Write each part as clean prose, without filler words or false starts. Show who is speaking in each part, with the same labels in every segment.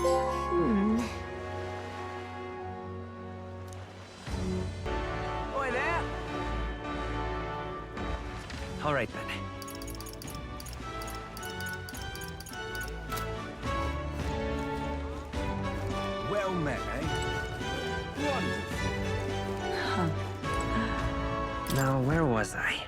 Speaker 1: Oi there! All right then. Well met, eh? Wonderful. Now, where was I?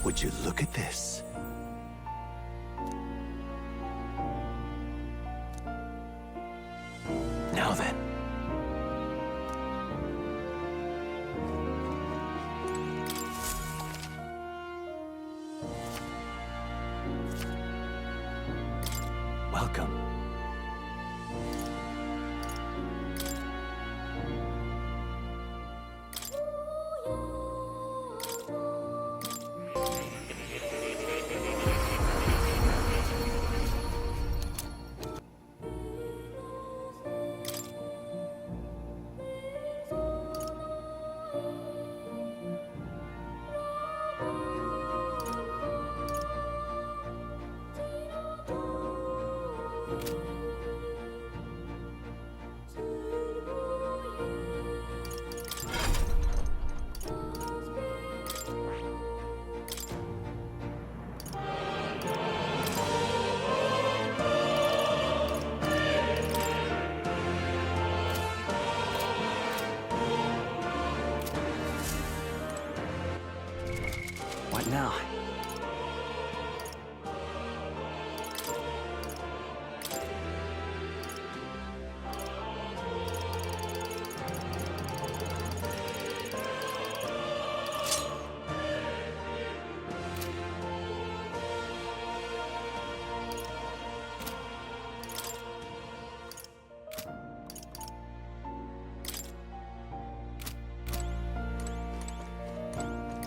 Speaker 2: Would you look at this? Now then. Welcome.
Speaker 1: What now?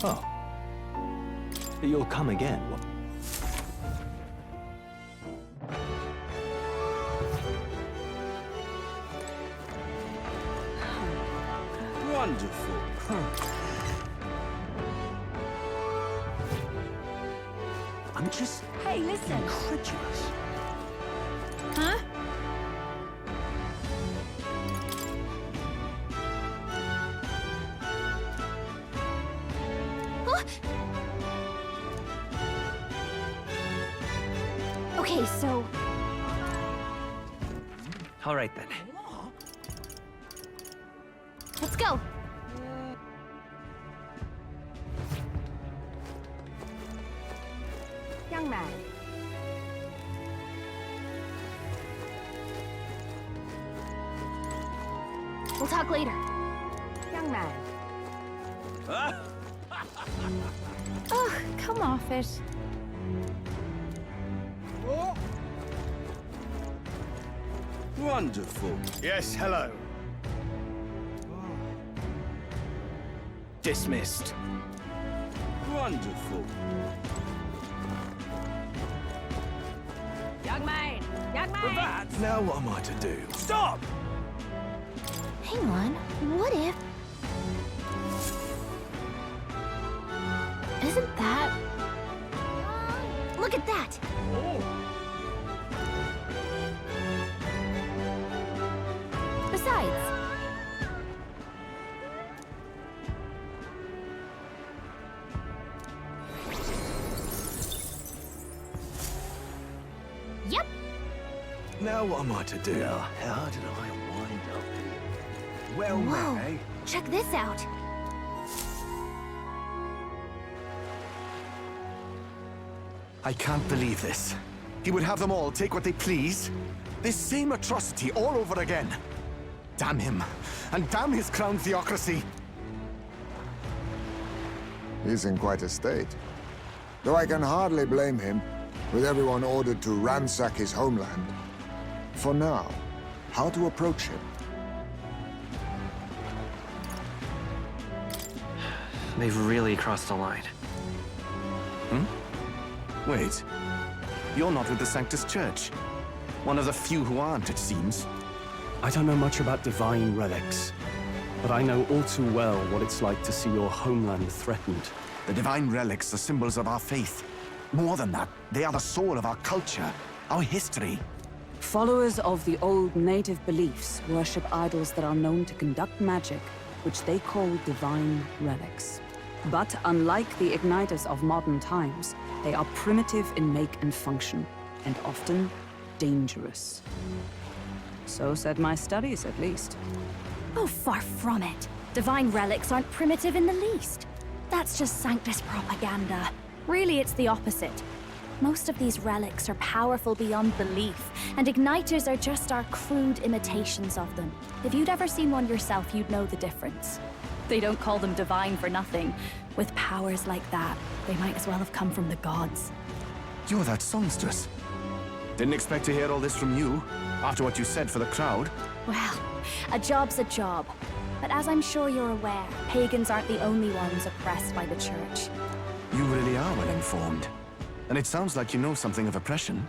Speaker 2: Oh. You'll come again.
Speaker 1: Wonderful.
Speaker 2: I'm just
Speaker 3: Hey, listen.
Speaker 2: incredulous.
Speaker 3: Huh? Okay, so...
Speaker 1: All right then.
Speaker 3: let's go. Young man. We'll talk later. Young man. Ugh, come off it.
Speaker 1: Wonderful.
Speaker 4: Yes, hello. Dismissed.
Speaker 1: Wonderful.
Speaker 3: Young man! Young man!
Speaker 2: Now what am I to do?
Speaker 1: Stop!
Speaker 3: Hang on, what if... Isn't that... Look at that! Besides... Yep!
Speaker 2: Now what am I to do?
Speaker 1: How did I wind up here? Well
Speaker 3: Whoa!
Speaker 1: met, eh?
Speaker 3: Check this out!
Speaker 2: I can't believe this. He would have them all take what they please. This same atrocity all over again. Damn him, and damn his crown theocracy.
Speaker 5: He's in quite a state. Though I can hardly blame him, with everyone ordered to ransack his homeland. For now, how to approach him?
Speaker 1: They've really crossed the line.
Speaker 2: Wait, you're not with the Sanctus Church. One of the few who aren't, it seems.
Speaker 4: I don't know much about divine relics. but I know all too well what it's like to see your homeland threatened.
Speaker 2: The divine relics are symbols of our faith. More than that, they are the soul of our culture, our history.
Speaker 6: Followers of the old native beliefs worship idols that are known to conduct magic, which they call divine relics. But unlike the igniters of modern times, they are primitive in make and function, and often dangerous. So said my studies, at least.
Speaker 3: Oh, far from it. Divine relics aren't primitive in the least. That's just Sanctus propaganda. Really, it's the opposite. Most of these relics are powerful beyond belief, and igniters are just our crude imitations of them. If you'd ever seen one yourself, you'd know the difference. They don't call them divine for nothing. With powers like that, they might as well have come from the gods.
Speaker 2: You're that songstress. Didn't expect to hear all this from you, after what you said for the crowd.
Speaker 3: Well, a job's a job. But as I'm sure you're aware, pagans aren't the only ones oppressed by the church.
Speaker 2: You really are well informed. And it sounds like you know something of oppression.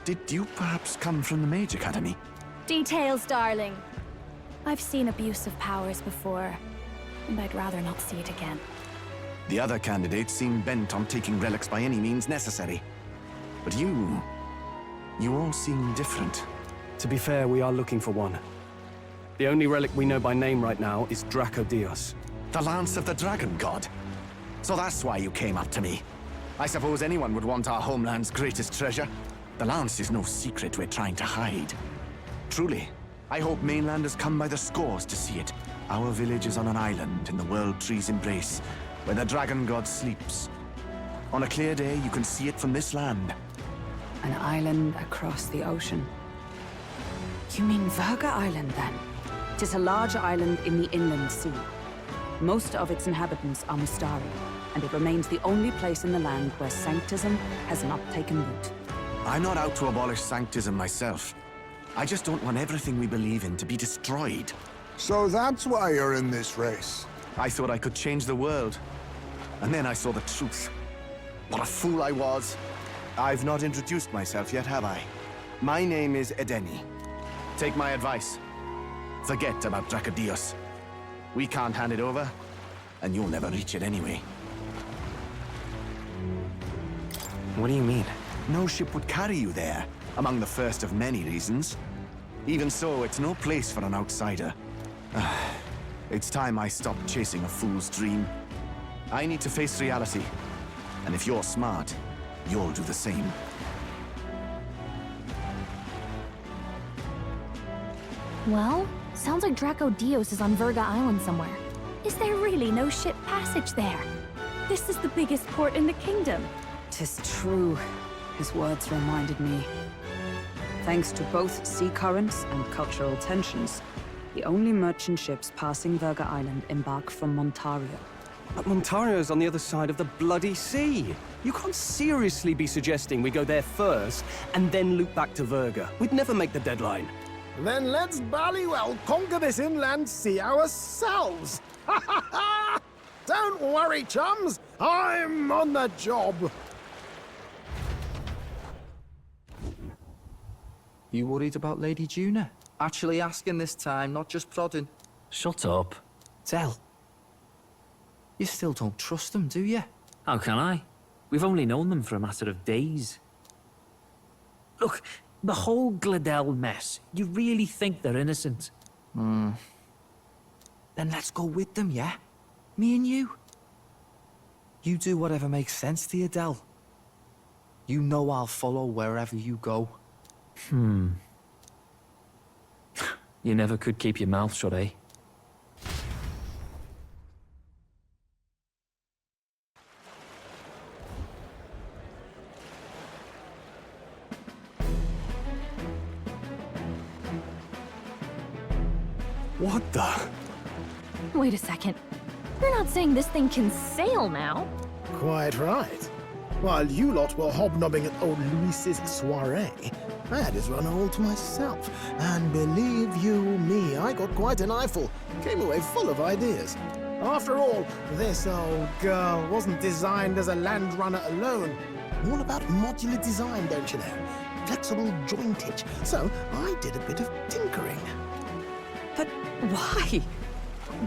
Speaker 2: Did you perhaps come from the Mage Academy?
Speaker 3: Details, darling. I've seen abuse of powers before, and I'd rather not see it again.
Speaker 2: The other candidates seem bent on taking relics by any means necessary. But you all seem different.
Speaker 4: To be fair, we are looking for one. The only relic we know by name right now is Dracodios.
Speaker 2: The Lance of the Dragon God. So that's why you came up to me. I suppose anyone would want our homeland's greatest treasure. The Lance is no secret we're trying to hide. Truly, I hope mainlanders come by the scores to see it. Our village is on an island in the World Tree's embrace, where the Dragon God sleeps. On a clear day, you can see it from this land.
Speaker 6: An island across the ocean. You mean Verga Island, then? It is a large island in the inland sea. Most of its inhabitants are Mustari, and it remains the only place in the land where Sanctism has not taken root.
Speaker 2: I'm not out to abolish Sanctism myself. I just don't want everything we believe in to be destroyed.
Speaker 5: So that's why you're in this race.
Speaker 2: I thought I could change the world. And then I saw the truth. What a fool I was. I've not introduced myself yet, have I? My name is Edeni. Take my advice. Forget about Dracodios. We can't hand it over, and you'll never reach it anyway. What do you mean? No ship would carry you there, among the first of many reasons. Even so, it's no place for an outsider. It's time I stopped chasing a fool's dream. I need to face reality. And if you're smart, you'll do the same.
Speaker 3: Well, sounds like Dracodios is on Verga Island somewhere. Is there really no ship passage there? This is the biggest port in the kingdom.
Speaker 6: 'Tis true. His words reminded me. Thanks to both sea currents and cultural tensions, the only merchant ships passing Verga Island embark from Montario.
Speaker 4: But Montario's on the other side of the bloody sea. You can't seriously be suggesting we go there first and then loop back to Verga. We'd never make the deadline.
Speaker 7: Then let's bally well conquer this inland sea ourselves! Ha ha ha! Don't worry, chums! I'm on the job!
Speaker 8: You worried about Lady Juna? Actually asking this time, not just prodding.
Speaker 1: Shut up.
Speaker 8: Tell. You still don't trust them, do you?
Speaker 1: How can I? We've only known them for a matter of days. Look, the whole Gladell mess, you really think they're innocent?
Speaker 8: Then let's go with them, yeah? Me and you. You do whatever makes sense to you, Del. You know I'll follow wherever you go.
Speaker 1: You never could keep your mouth shut, eh?
Speaker 2: What the?
Speaker 3: Wait a second. You're not saying this thing can sail now?
Speaker 7: Quite right. While you lot were hobnobbing at old Luis's soiree, I had his run all to myself. And believe you me, I got quite an eyeful. Came away full of ideas. After all, this old girl wasn't designed as a land runner alone. All about modular design, don't you know? Flexible jointage. So I did a bit of tinkering.
Speaker 6: But why?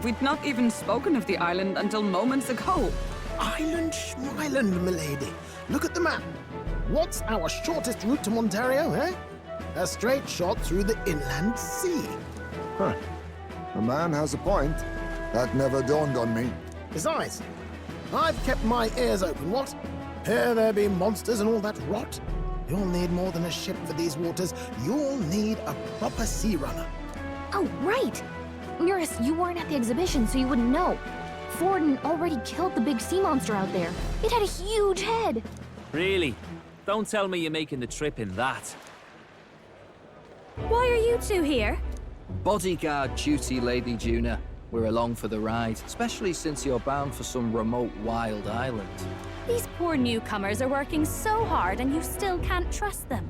Speaker 6: We'd not even spoken of the island until moments ago.
Speaker 7: Island Schmyland, milady. Look at the map. What's our shortest route to Montario, eh? A straight shot through the inland sea.
Speaker 5: Huh. The man has a point. That never dawned on me.
Speaker 7: Besides, I've kept my ears open, what? Here there be monsters and all that rot. You'll need more than a ship for these waters. You'll need a proper sea runner.
Speaker 3: Oh, right! Eurus, you weren't at the exhibition, so you wouldn't know. Forden already killed the big sea monster out there. It had a huge head.
Speaker 1: Really? Don't tell me you're making the trip in that.
Speaker 3: Why are you two here?
Speaker 8: Bodyguard duty, Lady Juna. We're along for the ride, especially since you're bound for some remote wild island.
Speaker 3: These poor newcomers are working so hard and you still can't trust them.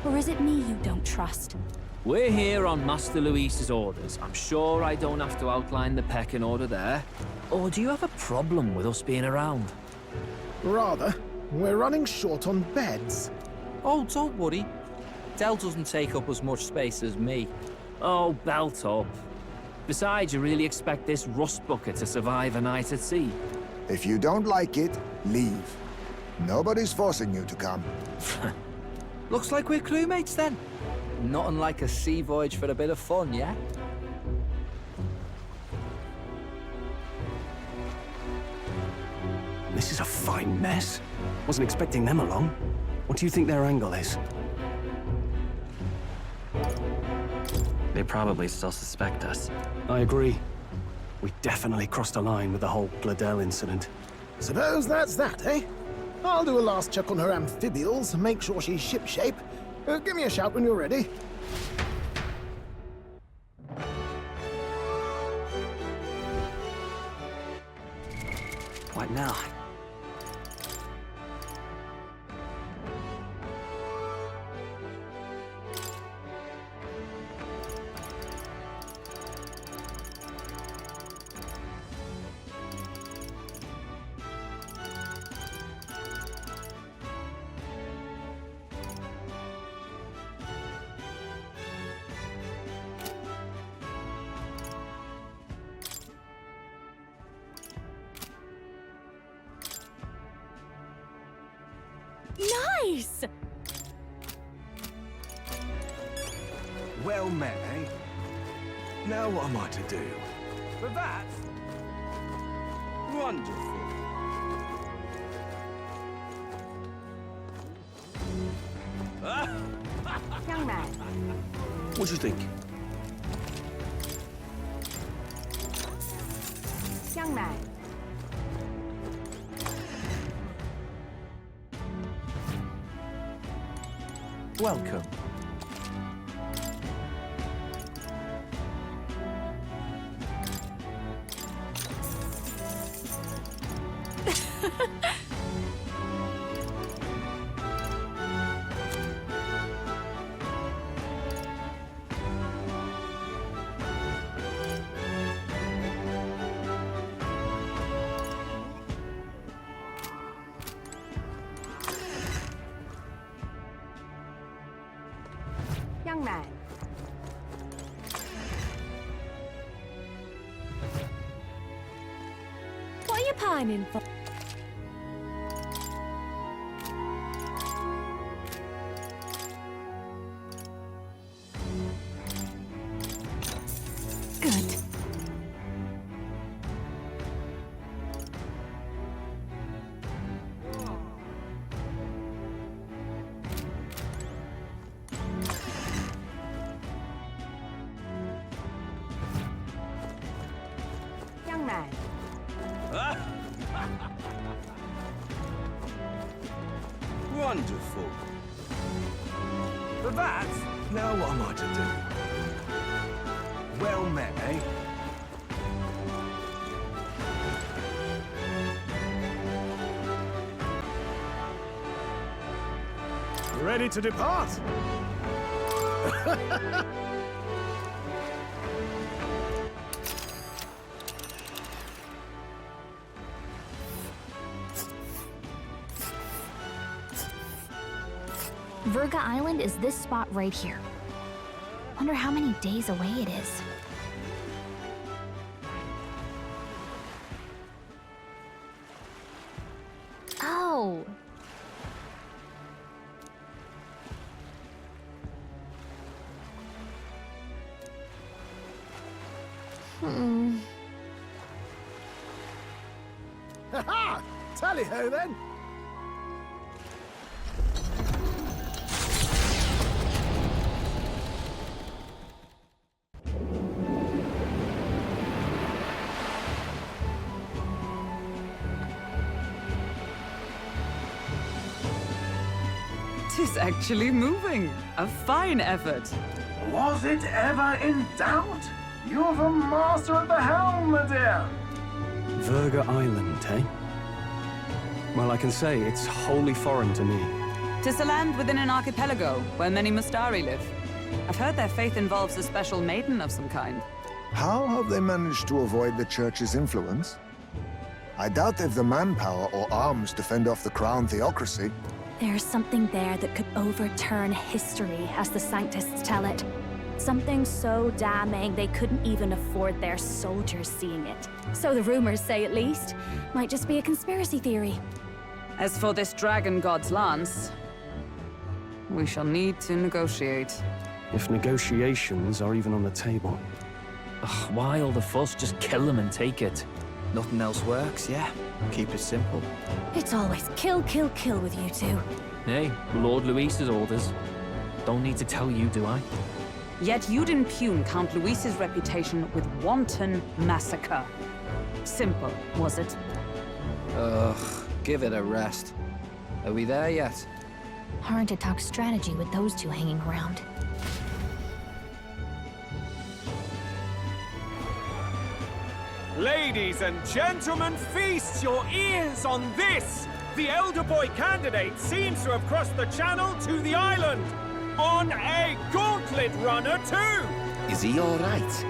Speaker 3: Or is it me you don't trust?
Speaker 1: We're here on Master Luis's orders. I'm sure I don't have to outline the pecking order there. Or do you have a problem with us being around?
Speaker 7: Rather, we're running short on beds.
Speaker 8: Oh, don't worry. Del doesn't take up as much space as me.
Speaker 1: Oh, belt up. Besides, you really expect this rust bucket to survive a night at sea?
Speaker 5: If you don't like it, leave. Nobody's forcing you to come.
Speaker 8: Looks like we're crewmates then. Not unlike a sea voyage for a bit of fun, yeah?
Speaker 4: This is a fine mess. Wasn't expecting them along. What do you think their angle is?
Speaker 9: They probably still suspect us.
Speaker 4: I agree. We definitely crossed a line with the whole Gladell incident.
Speaker 7: Suppose that's that, eh? I'll do a last check on her amphibials, make sure she's shipshape. Give me a shout when you're ready.
Speaker 9: What now?
Speaker 3: Nice!
Speaker 10: Well met, eh? Now what am I to do?
Speaker 4: For that? Wonderful.
Speaker 6: Young man.
Speaker 4: What do you think?
Speaker 6: Young man.
Speaker 8: Welcome.
Speaker 6: Young man.
Speaker 3: What are you pining for? Good.
Speaker 6: Young man.
Speaker 10: Wonderful. For that, now what am I to do? Well met, eh?
Speaker 7: Ready to depart?
Speaker 3: Virga Island is this spot right here. Wonder how many days away it is.
Speaker 7: Ha-ha! Tally-ho, then!
Speaker 6: Tis actually moving. A fine effort.
Speaker 10: Was it ever in doubt? You're the master of the helm, my dear.
Speaker 4: Verga Island, eh? Well, I can say it's wholly foreign to me.
Speaker 6: 'Tis a land within an archipelago where many Mustari live. I've heard their faith involves a special maiden of some kind.
Speaker 5: How have they managed to avoid the Church's influence? I doubt they've the manpower or arms to fend off the crown theocracy.
Speaker 3: There's something there that could overturn history, as the Sanctists tell it. Something so damning they couldn't even afford their soldiers seeing it. So the rumors say, at least. Might just be a conspiracy theory.
Speaker 6: As for this dragon god's lance, we shall need to negotiate.
Speaker 4: If negotiations are even on the table.
Speaker 1: Ugh, why all the fuss? Just kill them and take it.
Speaker 8: Nothing else works, yeah. Keep it simple.
Speaker 3: It's always kill, kill, kill with you two.
Speaker 1: Hey, Lord Luis's orders. Don't need to tell you, do I?
Speaker 6: Yet you'd impugn Count Luis's reputation with wanton massacre. Simple, was it?
Speaker 8: Ugh, give it a rest. Are we there yet?
Speaker 3: Hard to talk strategy with those two hanging around.
Speaker 10: Ladies and gentlemen, feast your ears on this! The elder boy candidate seems to have crossed the channel to the island! On a gauntlet runner, too!
Speaker 11: Is he all right?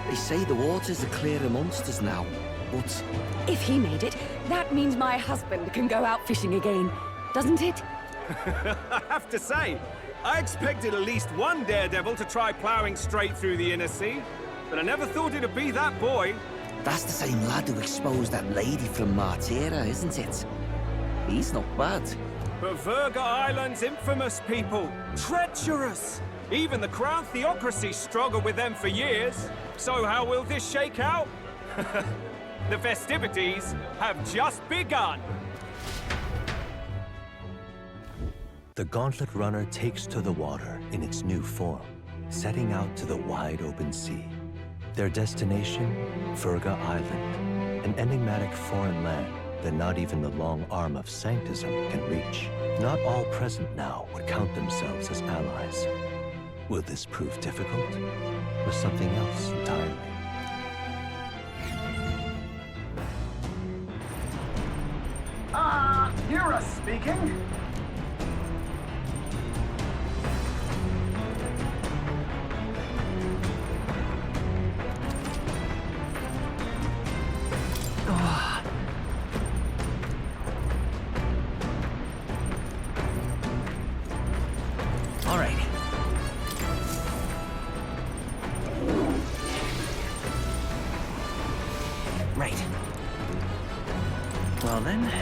Speaker 11: They say the waters are clear amongst us now, but...
Speaker 12: If he made it, that means my husband can go out fishing again, doesn't it?
Speaker 10: I have to say, I expected at least one daredevil to try plowing straight through the inner sea, but I never thought it'd be that boy.
Speaker 11: That's the same lad who exposed that lady from Martira, isn't it? He's not bad.
Speaker 10: But Verga Island's infamous people. Treacherous! Even the Crown Theocracy struggled with them for years. So how will this shake out? The festivities have just begun.
Speaker 13: The Gauntlet Runner takes to the water in its new form, setting out to the wide open sea. Their destination, Verga Island, an enigmatic foreign land that not even the long arm of Sanctism can reach. Not all present now would count themselves as allies. Will this prove difficult, or something else entirely?
Speaker 10: Hear us speaking?
Speaker 1: All right. Right. Well then...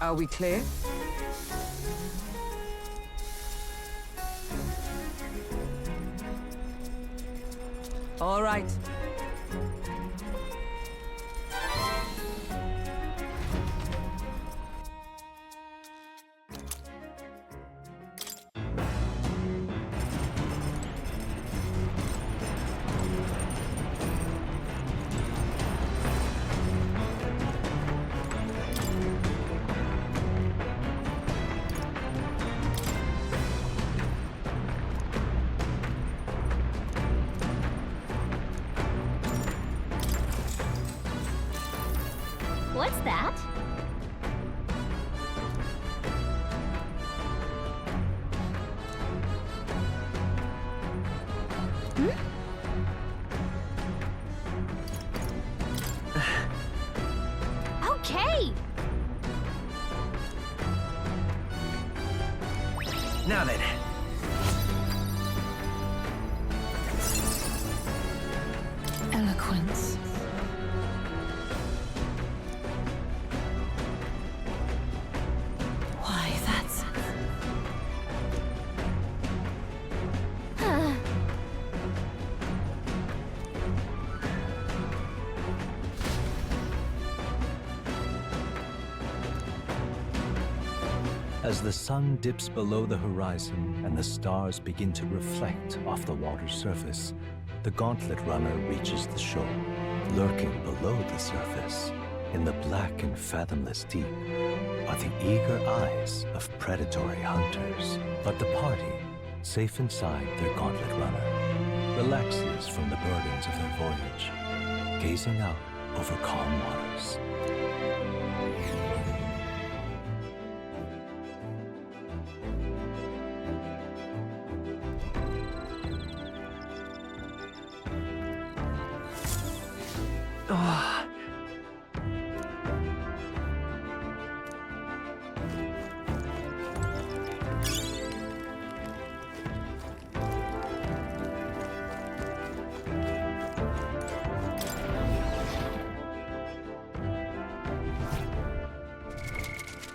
Speaker 6: Are we clear? All right.
Speaker 3: Okay!
Speaker 9: Now then.
Speaker 12: Eloquence. Why, that's...
Speaker 13: As the sun dips below the horizon and the stars begin to reflect off the water's surface, the Gauntlet Runner reaches the shore. Lurking below the surface, in the black and fathomless deep, are the eager eyes of predatory hunters. But the party, safe inside their Gauntlet Runner, relaxes from the burdens of their voyage, gazing out over calm waters.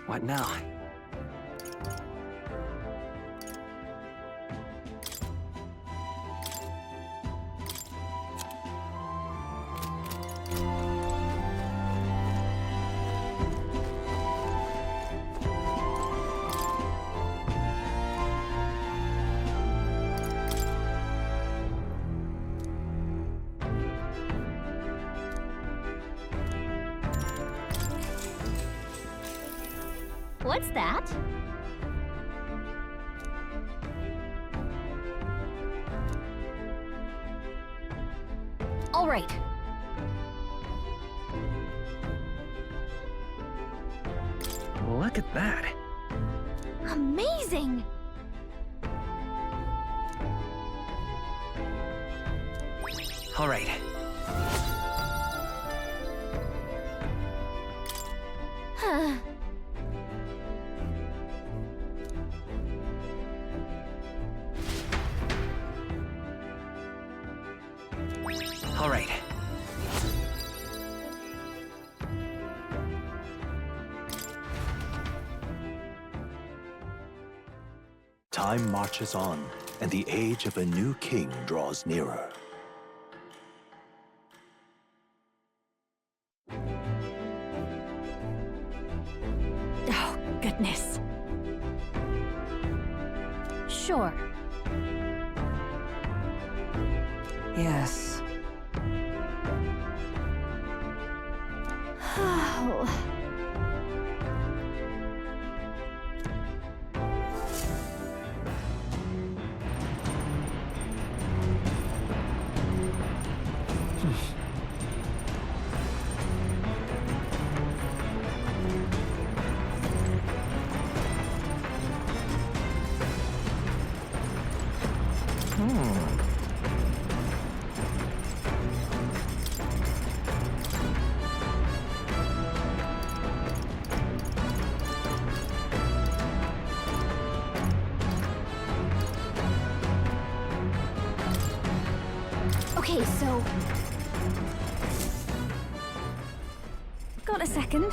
Speaker 8: What now?
Speaker 3: What's that? All right.
Speaker 9: Look at that.
Speaker 3: Amazing!
Speaker 9: All right.
Speaker 3: Huh.
Speaker 9: All right.
Speaker 13: Time marches on, and the age of a new king draws nearer.
Speaker 3: Oh, goodness. Sure.
Speaker 6: Yes.
Speaker 3: Oh. Okay, so... Got a second?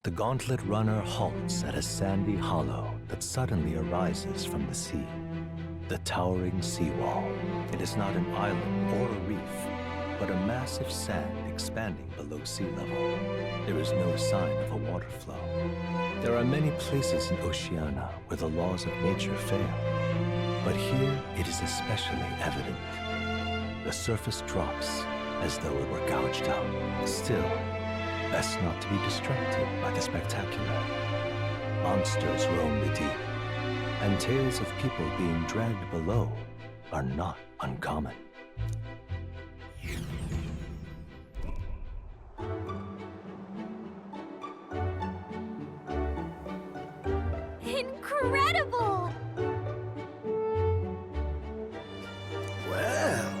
Speaker 13: The Gauntlet Runner halts at a sandy hollow that suddenly arises from the sea. The towering seawall. It is not an island or a reef, but a massive sand expanding below sea level. There is no sign of a water flow. There are many places in Oceania where the laws of nature fail, but here it is especially evident. The surface drops as though it were gouged out. Still, best not to be distracted by the spectacular. Monsters roam the deep, and tales of people being dragged below are not uncommon.
Speaker 3: Incredible!
Speaker 7: Well.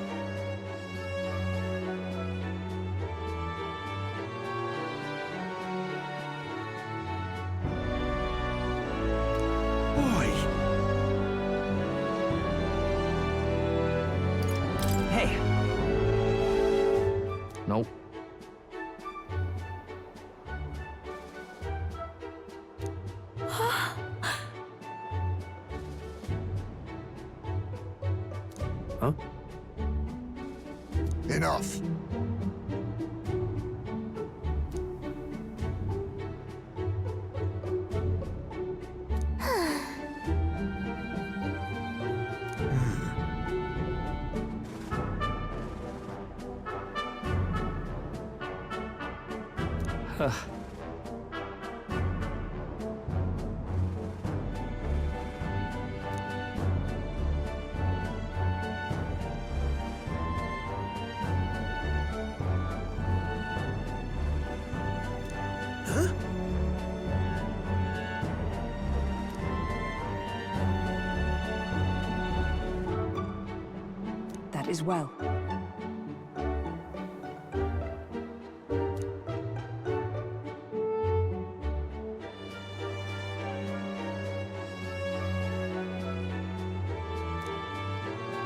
Speaker 2: Boy.
Speaker 9: Hey! Nope.
Speaker 7: Huh?
Speaker 5: Enough.
Speaker 6: That is well.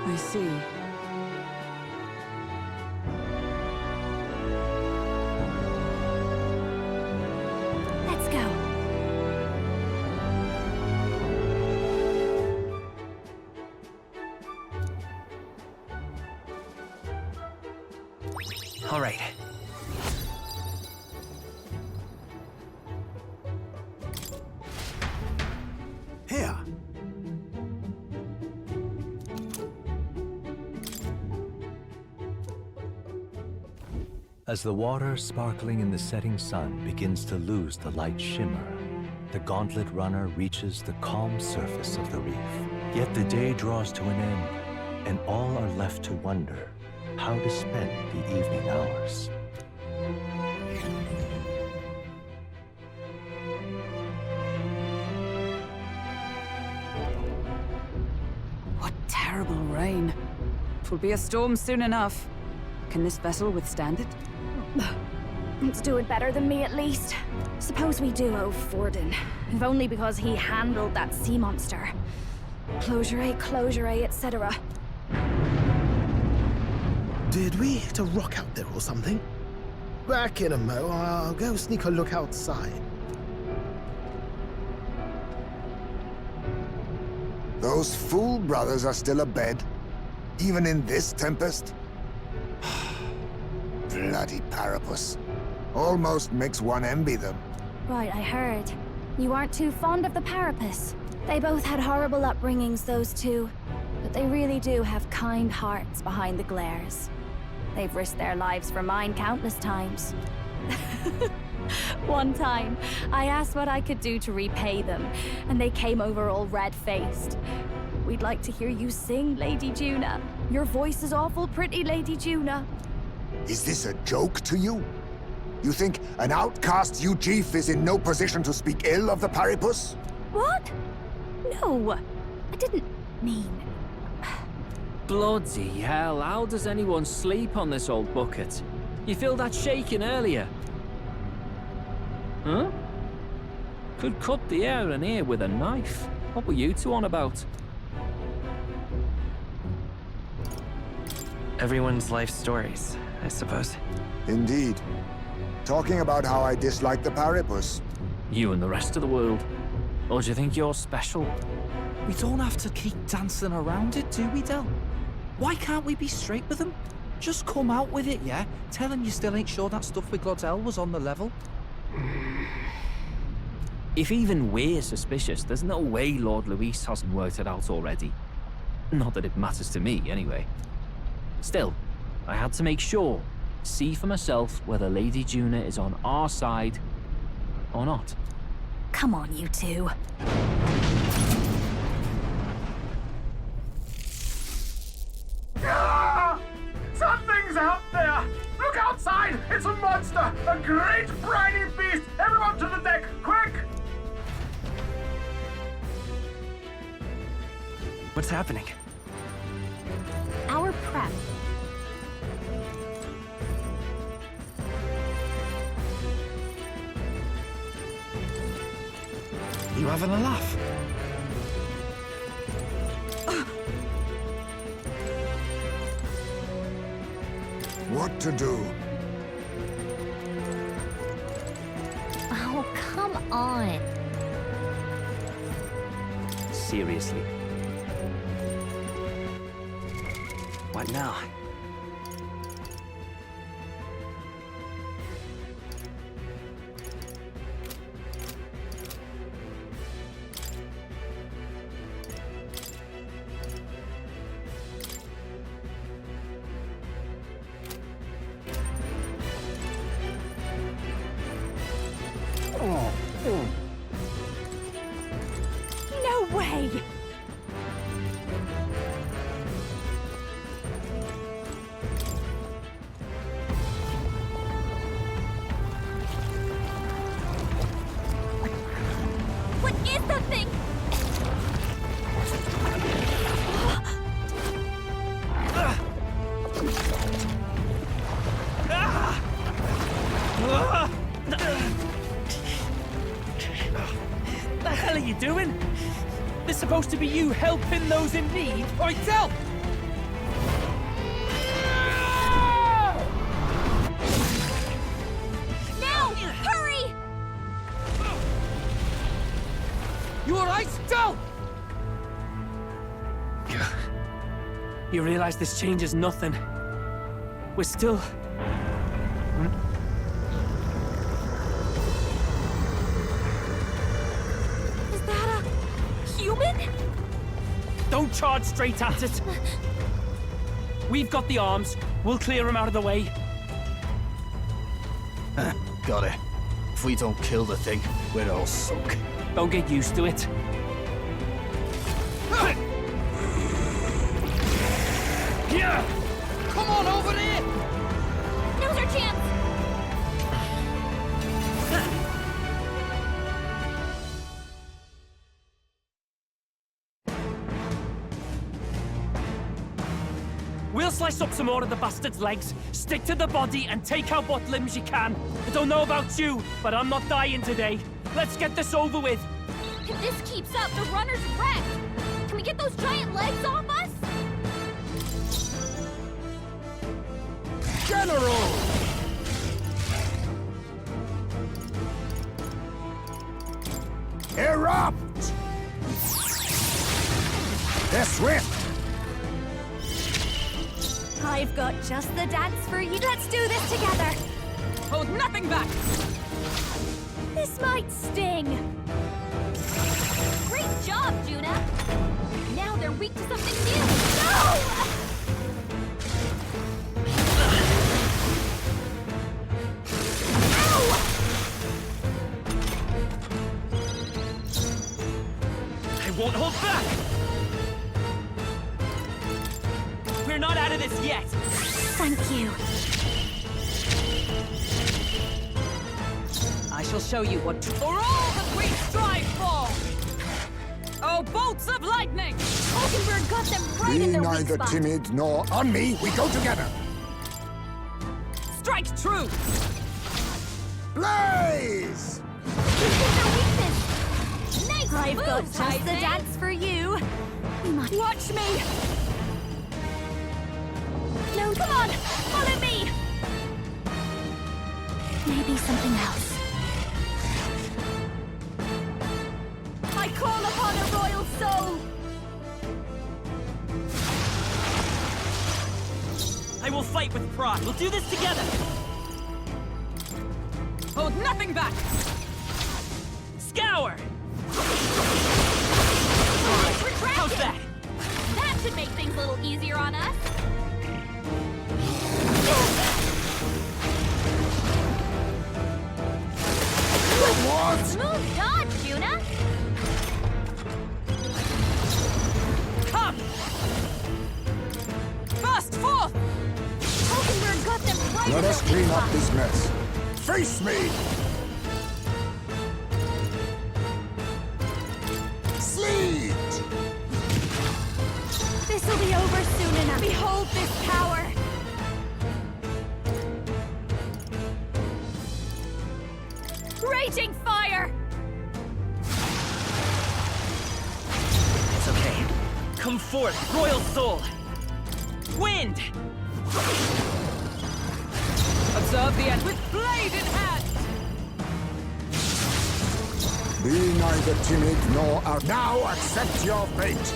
Speaker 6: I see.
Speaker 3: Let's go.
Speaker 9: All right.
Speaker 7: Here.
Speaker 13: As the water sparkling in the setting sun begins to lose the light shimmer, the Gauntlet Runner reaches the calm surface of the reef. Yet the day draws to an end, and all are left to wonder how to spend the evening hours.
Speaker 6: What terrible rain. Twill be a storm soon enough. Can this vessel withstand it?
Speaker 3: It's doing better than me, at least. Suppose we do owe Forden, if only because he handled that sea monster. Closure, etc.
Speaker 7: Did we hit a rock out there or something? Back in a mo, I'll go sneak a look outside.
Speaker 5: Those fool brothers are still abed, even in this tempest? Bloody Parapus. Almost makes one envy them.
Speaker 3: Right, I heard. You aren't too fond of the Parapus. They both had horrible upbringings, those two. But they really do have kind hearts behind the glares. They've risked their lives for mine countless times. One time, I asked what I could do to repay them, and they came over all red-faced. We'd like to hear you sing, Lady Juna. Your voice is awful pretty, Lady Juna.
Speaker 5: Is this a joke to you? You think an outcast Uchief is in no position to speak ill of the Paripus?
Speaker 3: What? No, I didn't mean...
Speaker 1: Bloody hell, how does anyone sleep on this old bucket? You feel that shaking earlier? Huh? Could cut the air in here with a knife. What were you two on about?
Speaker 9: Everyone's life stories, I suppose.
Speaker 5: Indeed. Talking about how I dislike the Paripus.
Speaker 1: You and the rest of the world. Or do you think you're special?
Speaker 8: We don't have to keep dancing around it, do we, Del? Why can't we be straight with him? Just come out with it, yeah? Tell him you still ain't sure that stuff with Glodell was on the level.
Speaker 1: If even we're suspicious, there's no way Lord Luis hasn't worked it out already. Not that it matters to me, anyway. Still, I had to make sure, see for myself whether Lady Juna is on our side or not.
Speaker 3: Come on, you two.
Speaker 14: Something's out there! Look outside! It's a monster! A great briny beast! Everyone to the deck, quick!
Speaker 4: What's happening?
Speaker 3: Our prep.
Speaker 8: You having a laugh?
Speaker 5: What to do?
Speaker 3: Oh, come on.
Speaker 1: Seriously.
Speaker 4: What now?
Speaker 3: No way! What is that thing?
Speaker 1: The hell are you doing? This supposed to be you helping those in need? Oi, Del!
Speaker 3: Now! Hurry!
Speaker 1: You alright, Del? You realize this changes nothing. We're still...
Speaker 3: Is that a human?
Speaker 1: Don't charge straight at it. We've got the arms. We'll clear him out of the way.
Speaker 2: Got it. If we don't kill the thing, we're all sunk.
Speaker 1: Don't get used to it.
Speaker 8: Yeah! Come on over here!
Speaker 3: Now's our chance!
Speaker 1: We'll slice up some more of the bastard's legs, stick to the body, and take out what limbs you can. I don't know about you, but I'm not dying today. Let's get this over with.
Speaker 3: If this keeps up, the runner's wrecked! Can we get those giant legs off us?
Speaker 2: General! Erupt! They're swift!
Speaker 3: I've got just the dance for you. Let's do this together!
Speaker 6: Hold nothing back!
Speaker 3: This might sting. Great job, Juna! Now they're weak to something new! No!
Speaker 1: I won't hold back! We're not out of this yet!
Speaker 3: Thank you.
Speaker 6: I shall show you what for all that we strive for! Oh, bolts of lightning!
Speaker 3: Hulkenberg got them right
Speaker 5: Be
Speaker 3: in their weak
Speaker 5: neither
Speaker 3: spot.
Speaker 5: timid nor on me. We go together.
Speaker 6: Strike true!
Speaker 5: Blaze!
Speaker 3: This is their weakness. Nice I've
Speaker 6: move,
Speaker 3: got just the
Speaker 6: Tyson.
Speaker 3: dance for you. You must
Speaker 6: Watch me!
Speaker 3: No, come on! Follow me! Maybe something else.
Speaker 15: will fight with pride. We'll do this together.
Speaker 12: Hold nothing back!
Speaker 15: Scour! How's that?
Speaker 3: That should make things a little easier on us.
Speaker 5: What?
Speaker 3: Smooth dodge, Juna.
Speaker 12: Come! Burst forth!
Speaker 3: Hulkenberg got them right.
Speaker 5: Let us clean up this mess. Face me! Sleet!
Speaker 3: This'll be over soon enough. Behold this power. Raging fire!
Speaker 15: It's okay. Come forth, royal soul! Wind!
Speaker 12: Observe the end with blade in hand!
Speaker 5: Be neither timid nor now accept your fate.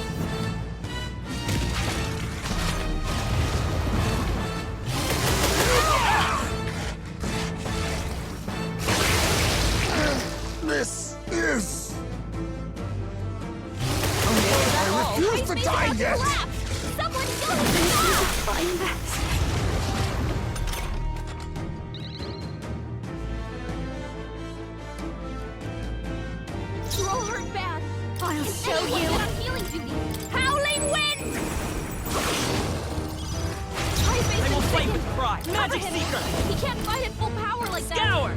Speaker 5: This is... I refuse to die yet!
Speaker 3: Someone go now! Find that. You're all hurt bad. I'll show you. On healing duty. Howling wind!
Speaker 15: I will fight with pride. Magic Seeker!
Speaker 3: He can't fight at full power like that.
Speaker 15: Scour!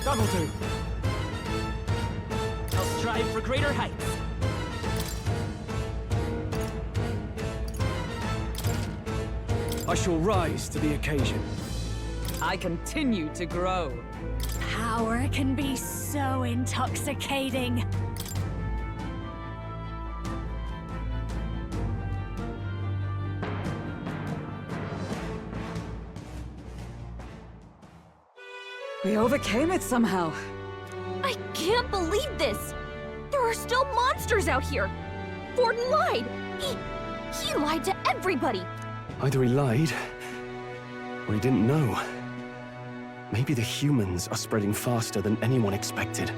Speaker 15: That'll do. I'll strive for greater heights.
Speaker 4: I shall rise to the occasion.
Speaker 12: I continue to grow.
Speaker 3: Power can be so intoxicating.
Speaker 6: We overcame it somehow.
Speaker 3: I can't believe this! There are still monsters out here! Forden lied! He lied to everybody!
Speaker 4: Either he lied, or he didn't know. Maybe the humans are spreading faster than anyone expected.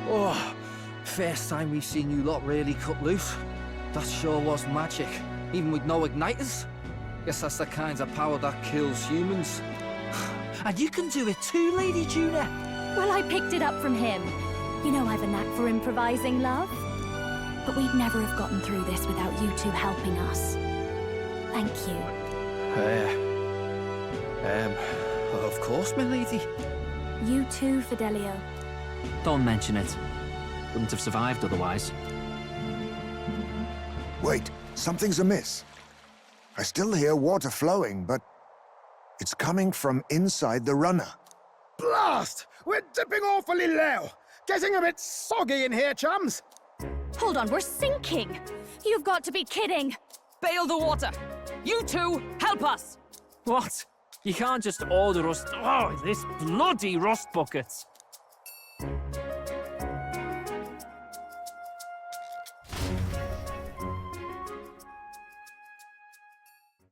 Speaker 8: Oh, first time we've seen you lot really cut loose. That sure was magic, even with no igniters. Guess that's the kind of power that kills humans. And you can do it too, Lady Juna.
Speaker 3: Well, I picked it up from him. You know I've a knack for improvising, love. But we'd never have gotten through this without you two helping us. Thank you.
Speaker 8: Of course, my lady.
Speaker 3: You too, Fidelio.
Speaker 1: Don't mention it. Wouldn't have survived otherwise.
Speaker 5: Wait, something's amiss. I still hear water flowing, but it's coming from inside the runner.
Speaker 14: Blast! We're dipping awfully low. Getting a bit soggy in here, chums.
Speaker 3: Hold on, we're sinking! You've got to be kidding!
Speaker 12: Bail the water! You two, help us!
Speaker 1: What? You can't just order us... Oh, this bloody rust bucket!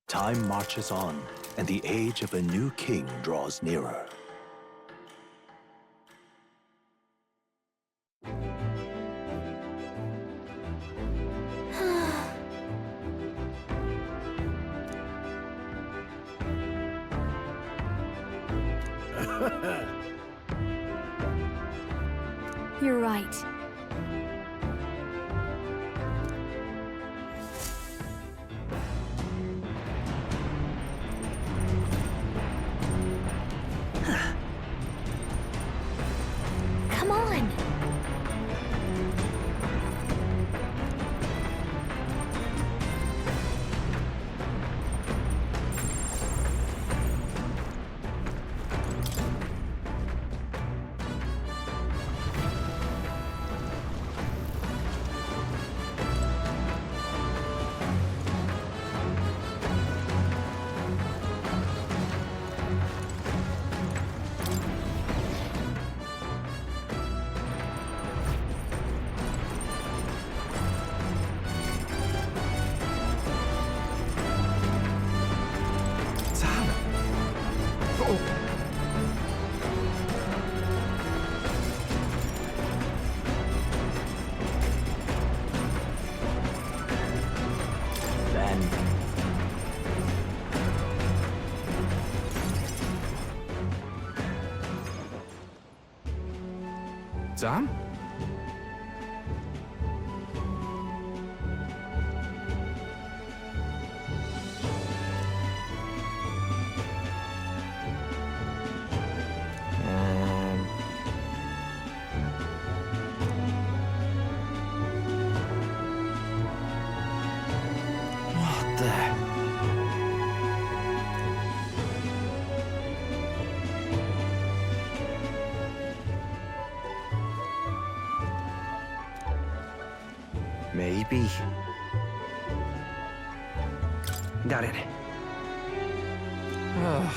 Speaker 13: Time marches on, and the age of a new king draws nearer.
Speaker 3: You're right. Come on!
Speaker 2: Sam?
Speaker 8: What the? Maybe. Got it. Ugh.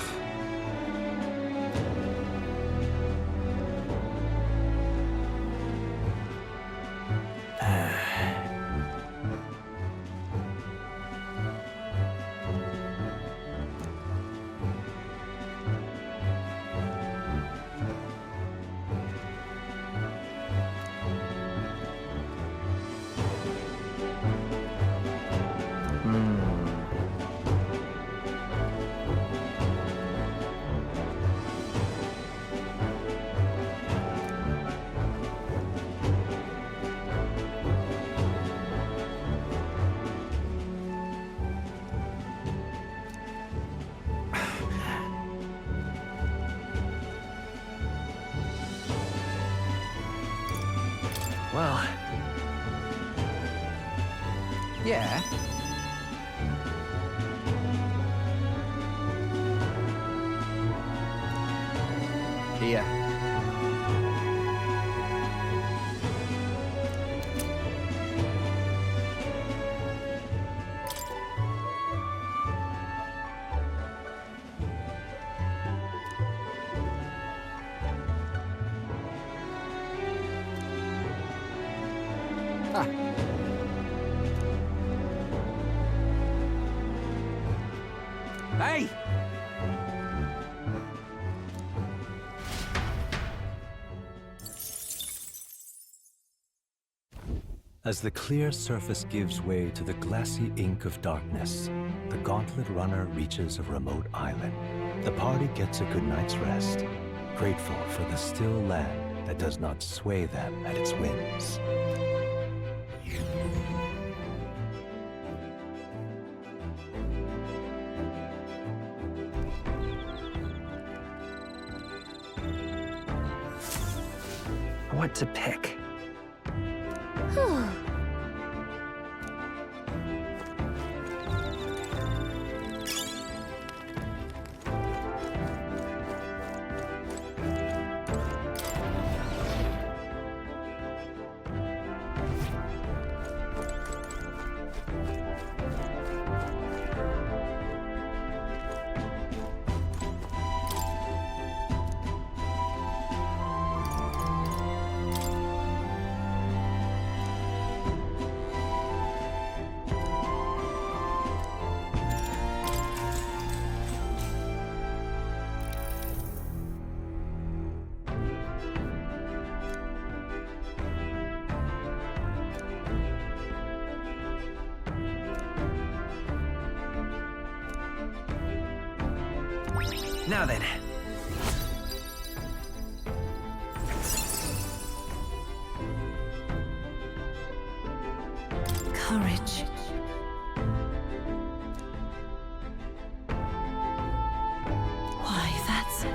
Speaker 8: Well... yeah. Here. Hey!
Speaker 13: As the clear surface gives way to the glassy ink of darkness, the Gauntlet Runner reaches a remote island. The party gets a good night's rest, grateful for the still land that does not sway them at its whims.
Speaker 8: What to pick? Now then.
Speaker 6: Courage. Why, that's...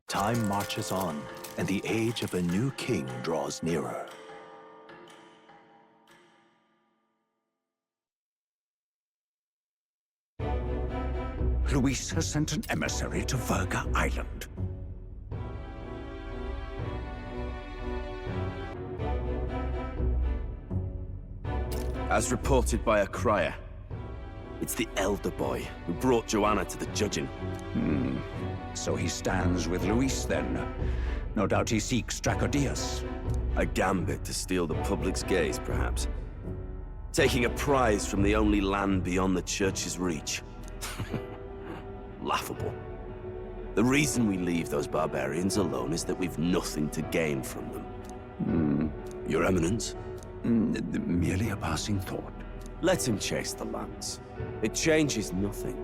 Speaker 13: Time marches on, and the age of a new king draws nearer.
Speaker 16: Luis has sent an emissary to Verga Island.
Speaker 17: As reported by a crier, it's the elder boy who brought Joanna to the judging.
Speaker 16: So he stands with Luis then. No doubt he seeks Dracodius.
Speaker 17: A gambit to steal the public's gaze, perhaps. Taking a prize from the only land beyond the church's reach. Laughable. The reason we leave those barbarians alone is that we've nothing to gain from them. Your Eminence?
Speaker 16: Merely a passing thought.
Speaker 17: Let him chase the lance. It changes nothing.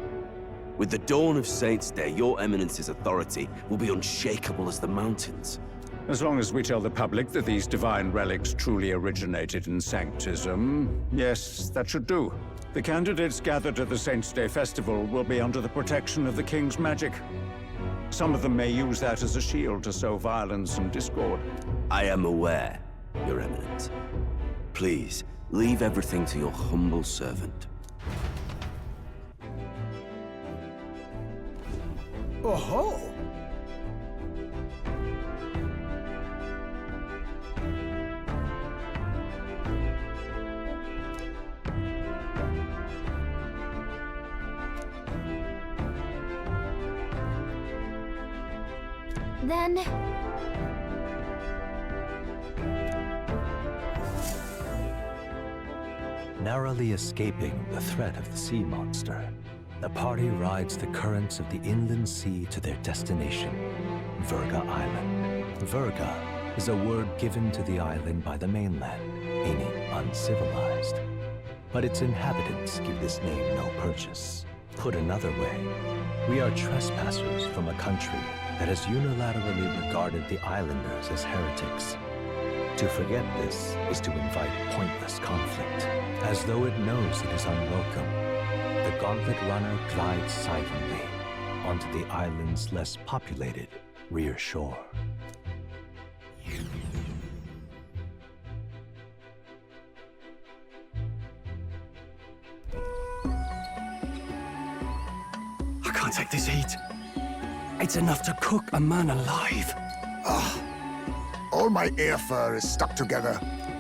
Speaker 17: With the dawn of Saints' Day, your Eminence's authority will be unshakable as the mountains.
Speaker 16: As long as we tell the public that these divine relics truly originated in Sanctism, yes, that should do. The candidates gathered at the Saints' Day Festival will be under the protection of the King's magic. Some of them may use that as a shield to sow violence and discord.
Speaker 17: I am aware, Your Eminence. Please, leave everything to your humble servant.
Speaker 7: Oh-ho!
Speaker 3: Then...
Speaker 13: Narrowly escaping the threat of the sea monster, the party rides the currents of the inland sea to their destination, Verga Island. Verga is a word given to the island by the mainland, meaning uncivilized. But its inhabitants give this name no purchase. Put another way, we are trespassers from a country that has unilaterally regarded the islanders as heretics. To forget this is to invite pointless conflict, as though it knows it is unwelcome. The Gauntlet Runner glides silently onto the island's less populated rear shore.
Speaker 4: I can't take this heat. It's enough to cook a man alive.
Speaker 5: Ah, all my ear fur is stuck together.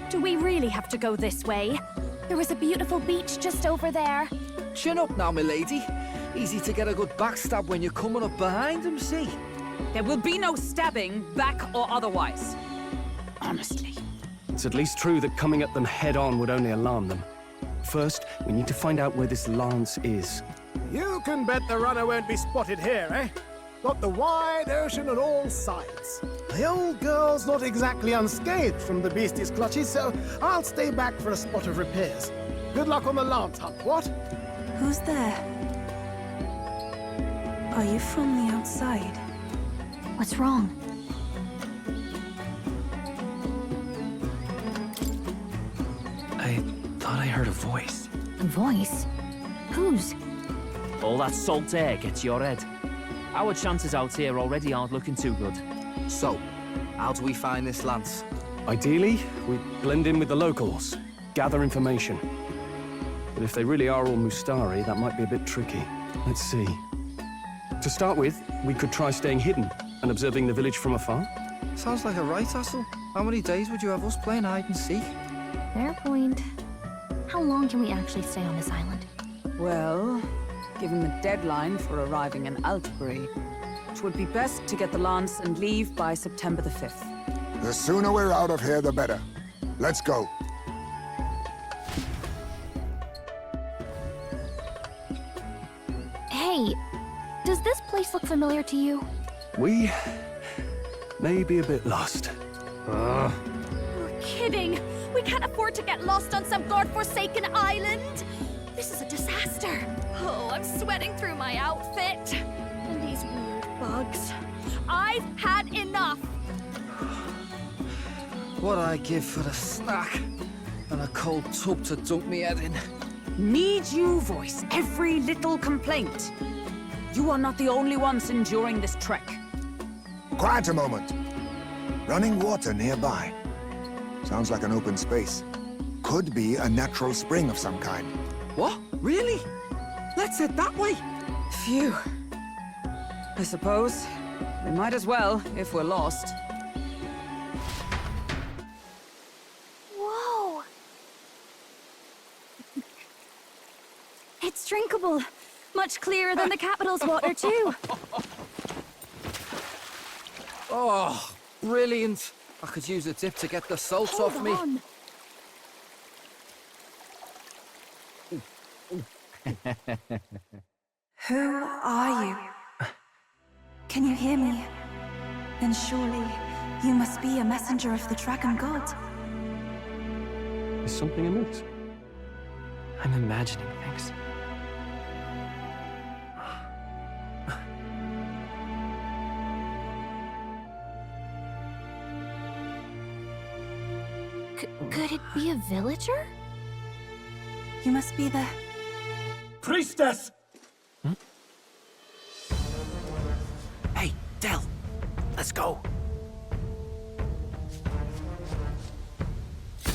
Speaker 3: Do we really have to go this way? There was a beautiful beach just over there.
Speaker 8: Chin up now, milady. Easy to get a good backstab when you're coming up behind him, see?
Speaker 6: There will be no stabbing, back or otherwise. Honestly.
Speaker 4: It's at least true that coming at them head-on would only alarm them. First, we need to find out where this lance is.
Speaker 7: You can bet the runner won't be spotted here, eh? Got the wide ocean on all sides. The old girl's not exactly unscathed from the beastie's clutches, so I'll stay back for a spot of repairs. Good luck on the lance hunt, what?
Speaker 18: Who's there? Are you from the outside?
Speaker 3: What's wrong?
Speaker 9: I thought I heard a voice.
Speaker 3: A voice? Whose?
Speaker 1: All that salt air gets your head. Our chances out here already aren't looking too good.
Speaker 8: So, how do we find this lance?
Speaker 4: Ideally, we blend in with the locals, gather information. But if they really are all Mustari, that might be a bit tricky. Let's see. To start with, we could try staying hidden and observing the village from afar.
Speaker 8: Sounds like a right hassle. How many days would you have us playing hide and seek?
Speaker 3: Fair point. How long can we actually stay on this island?
Speaker 6: Well, given the deadline for arriving in Altbury, it would be best to get the lance and leave by September the 5th.
Speaker 5: The sooner we're out of here, the better. Let's go.
Speaker 3: Hey, does this place look familiar to you?
Speaker 4: We may be a bit lost.
Speaker 3: You're kidding! We can't afford to get lost on some godforsaken island! This is a disaster! Oh, I'm sweating through my outfit. And these weird bugs. I've had enough!
Speaker 8: What I give for a snack and a cold tub to dunk me head in.
Speaker 6: Need you voice every little complaint. You are not the only ones enduring this trek.
Speaker 5: Quiet a moment. Running water nearby. Sounds like an open space. Could be a natural spring of some kind.
Speaker 8: What? Really? Let's head that way.
Speaker 6: Phew. I suppose we might as well if we're lost.
Speaker 3: Whoa! It's drinkable. Much clearer than the capital's water, too.
Speaker 8: Oh, brilliant. I could use a dip to get the salt off me.
Speaker 3: On.
Speaker 18: Who are you? Can you hear me? Then surely you must be a messenger of the Dragon God.
Speaker 4: Is something amiss?
Speaker 9: I'm imagining things.
Speaker 3: Could it be a villager?
Speaker 18: You must be the...
Speaker 14: Priestess!
Speaker 2: Hey, Del, let's go.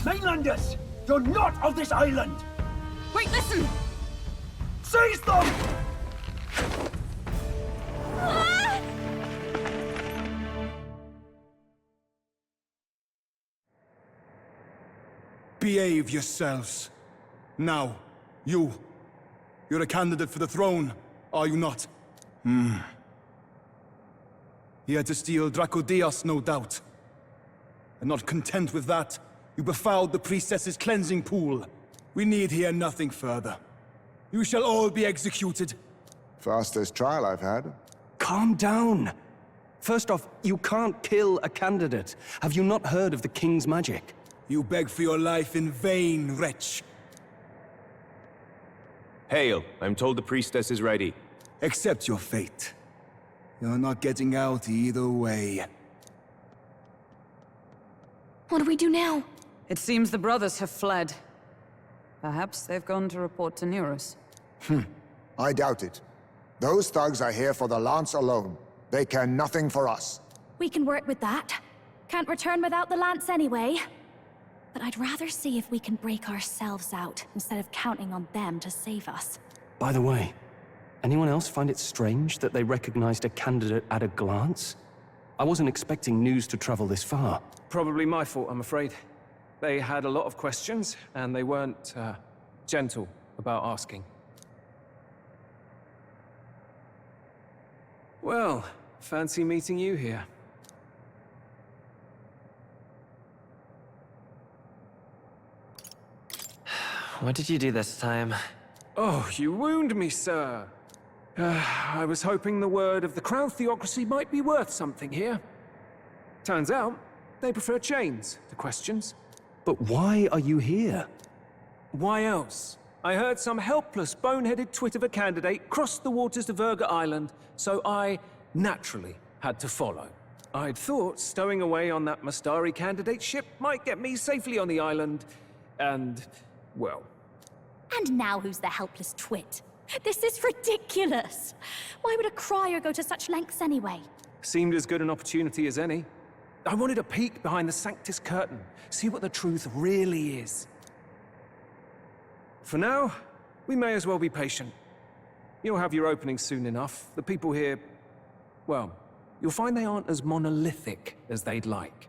Speaker 14: Mainlanders! You're not of this island!
Speaker 6: Wait, listen!
Speaker 14: Seize them!
Speaker 19: Behave yourselves. Now, you're a candidate for the throne, are you not? Here to steal Dracodios, no doubt. And not content with that, you befouled the priestess's cleansing pool. We need hear nothing further. You shall all be executed.
Speaker 5: Fastest trial I've had.
Speaker 4: Calm down. First off, you can't kill a candidate. Have you not heard of the king's magic?
Speaker 19: You beg for your life in vain, wretch.
Speaker 17: Hail, I'm told the priestess is ready.
Speaker 19: Accept your fate. You're not getting out either way.
Speaker 3: What do we do now?
Speaker 6: It seems the brothers have fled. Perhaps they've gone to report to Neurus.
Speaker 5: I doubt it. Those thugs are here for the lance alone. They care nothing for us.
Speaker 3: We can work with that. Can't return without the lance anyway. But I'd rather see if we can break ourselves out, instead of counting on them to save us.
Speaker 4: By the way, anyone else find it strange that they recognized a candidate at a glance? I wasn't expecting news to travel this far.
Speaker 10: Probably my fault, I'm afraid. They had a lot of questions, and they weren't, gentle about asking. Well, fancy meeting you here.
Speaker 9: What did you do this time?
Speaker 10: Oh, you wound me, sir. I was hoping the word of the Crown Theocracy might be worth something here. Turns out, they prefer chains to questions.
Speaker 4: But why are you here?
Speaker 10: Why else? I heard some helpless, boneheaded twit of a candidate crossed the waters to Verga Island, so I, naturally, had to follow. I'd thought stowing away on that Mastari candidate ship might get me safely on the island, and, well...
Speaker 3: And now who's the helpless twit? This is ridiculous! Why would a crier go to such lengths anyway?
Speaker 10: Seemed as good an opportunity as any. I wanted a peek behind the Sanctus curtain, see what the truth really is. For now, we may as well be patient. You'll have your opening soon enough. The people here, well, you'll find they aren't as monolithic as they'd like.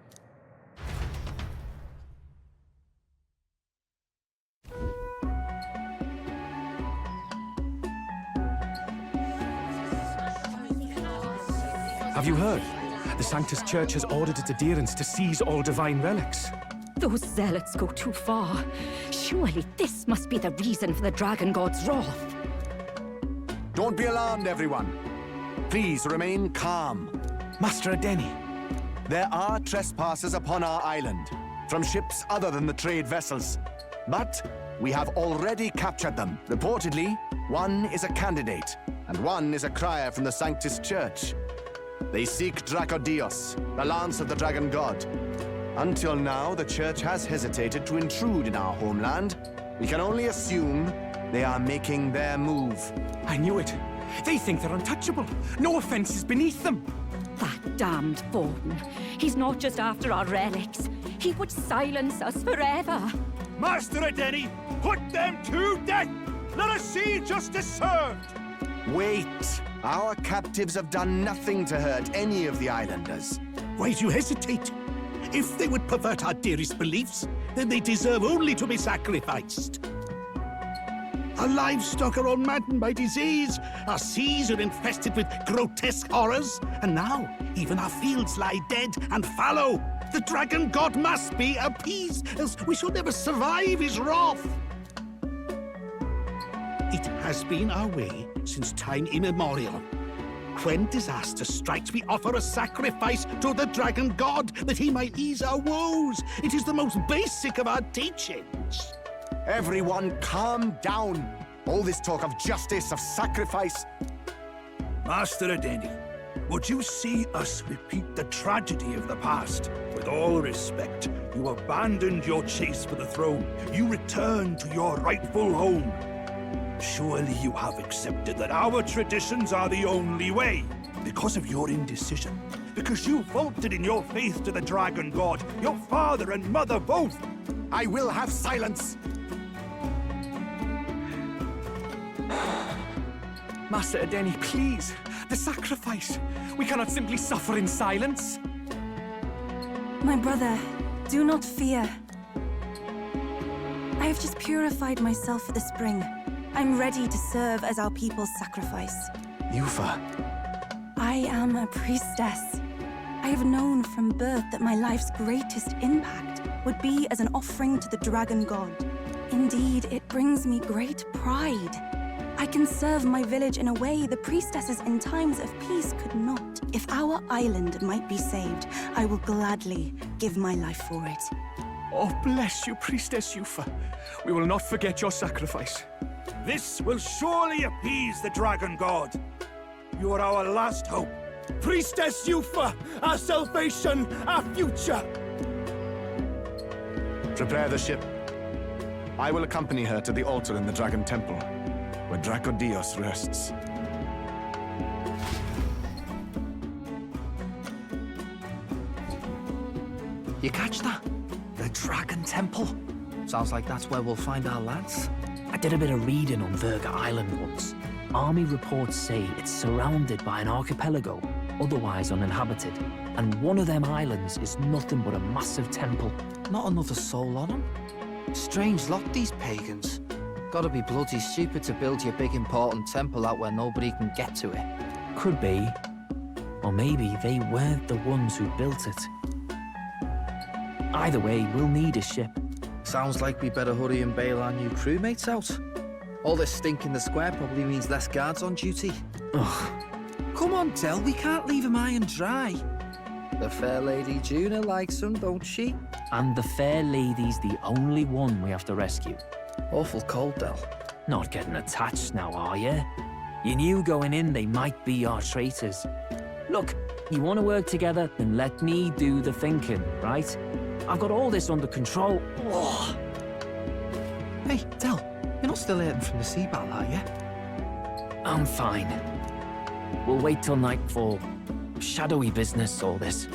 Speaker 20: Have you heard? The Sanctus Church has ordered its adherents to seize all divine relics.
Speaker 12: Those zealots go too far. Surely this must be the reason for the Dragon God's wrath.
Speaker 2: Don't be alarmed, everyone. Please remain calm. Master Adeni, there are trespassers upon our island, from ships other than the trade vessels. But we have already captured them. Reportedly, one is a candidate, and one is a crier from the Sanctus Church. They seek Dracodios, the lance of the Dragon God. Until now, the Church has hesitated to intrude in our homeland. We can only assume they are making their move.
Speaker 20: I knew it. They think they're untouchable. No offense is beneath them.
Speaker 12: That damned Borden. He's not just after our relics. He would silence us forever.
Speaker 14: Master Adeni, put them to death! Let us see justice served!
Speaker 2: Wait! Our captives have done nothing to hurt any of the islanders.
Speaker 14: Why do you hesitate? If they would pervert our dearest beliefs, then they deserve only to be sacrificed. Our livestock are all maddened by disease, our seas are infested with grotesque horrors, and now even our fields lie dead and fallow. The Dragon God must be appeased, else we shall never survive his wrath. It has been our way since time immemorial. When disaster strikes, we offer a sacrifice to the Dragon God that he might ease our woes. It is the most basic of our teachings.
Speaker 2: Everyone, calm down. All this talk of justice, of sacrifice.
Speaker 14: Master Adeni, would you see us repeat the tragedy of the past? With all respect, you abandoned your chase for the throne. You returned to your rightful home. Surely you have accepted that our traditions are the only way. Because of your indecision. Because you vaulted in your faith to the Dragon God. Your father and mother both.
Speaker 2: I will have silence.
Speaker 20: Master Adeni, please. The sacrifice. We cannot simply suffer in silence.
Speaker 18: My brother, do not fear. I have just purified myself for the spring. I'm ready to serve as our people's sacrifice.
Speaker 2: Yufa.
Speaker 18: I am a priestess. I have known from birth that my life's greatest impact would be as an offering to the Dragon God. Indeed, it brings me great pride. I can serve my village in a way the priestesses in times of peace could not. If our island might be saved, I will gladly give my life for it.
Speaker 20: Oh, bless you, Priestess Yufa. We will not forget your sacrifice.
Speaker 14: This will surely appease the Dragon God. You are our last hope.
Speaker 19: Priestess Yufa, our salvation, our future.
Speaker 2: Prepare the ship. I will accompany her to the altar in the Dragon Temple, where Dracodios rests.
Speaker 8: You catch that? The Dragon Temple? Sounds like that's where we'll find our lads.
Speaker 1: I did a bit of reading on Verga Island once. Army reports say it's surrounded by an archipelago, otherwise uninhabited. And one of them islands is nothing but a massive temple.
Speaker 8: Not another soul on them. Strange lot, these pagans. Gotta be bloody stupid to build your big important temple out where nobody can get to it.
Speaker 1: Could be. Or maybe they weren't the ones who built it. Either way, we'll need a ship.
Speaker 8: Sounds like we better hurry and bail our new crewmates out. All this stink in the square probably means less guards on duty.
Speaker 1: Ugh.
Speaker 8: Come on, Del, we can't leave him high and dry. The fair lady Juna likes him, don't she?
Speaker 1: And the fair lady's the only one we have to rescue.
Speaker 8: Awful cold, Del.
Speaker 1: Not getting attached now, are you? You knew going in they might be our traitors. Look, you want to work together, then let me do the thinking, right? I've got all this under control. Oh.
Speaker 8: Hey, Del, you're not still hurting from the sea battle, are you?
Speaker 1: I'm fine. We'll wait till nightfall. Shadowy business, all this.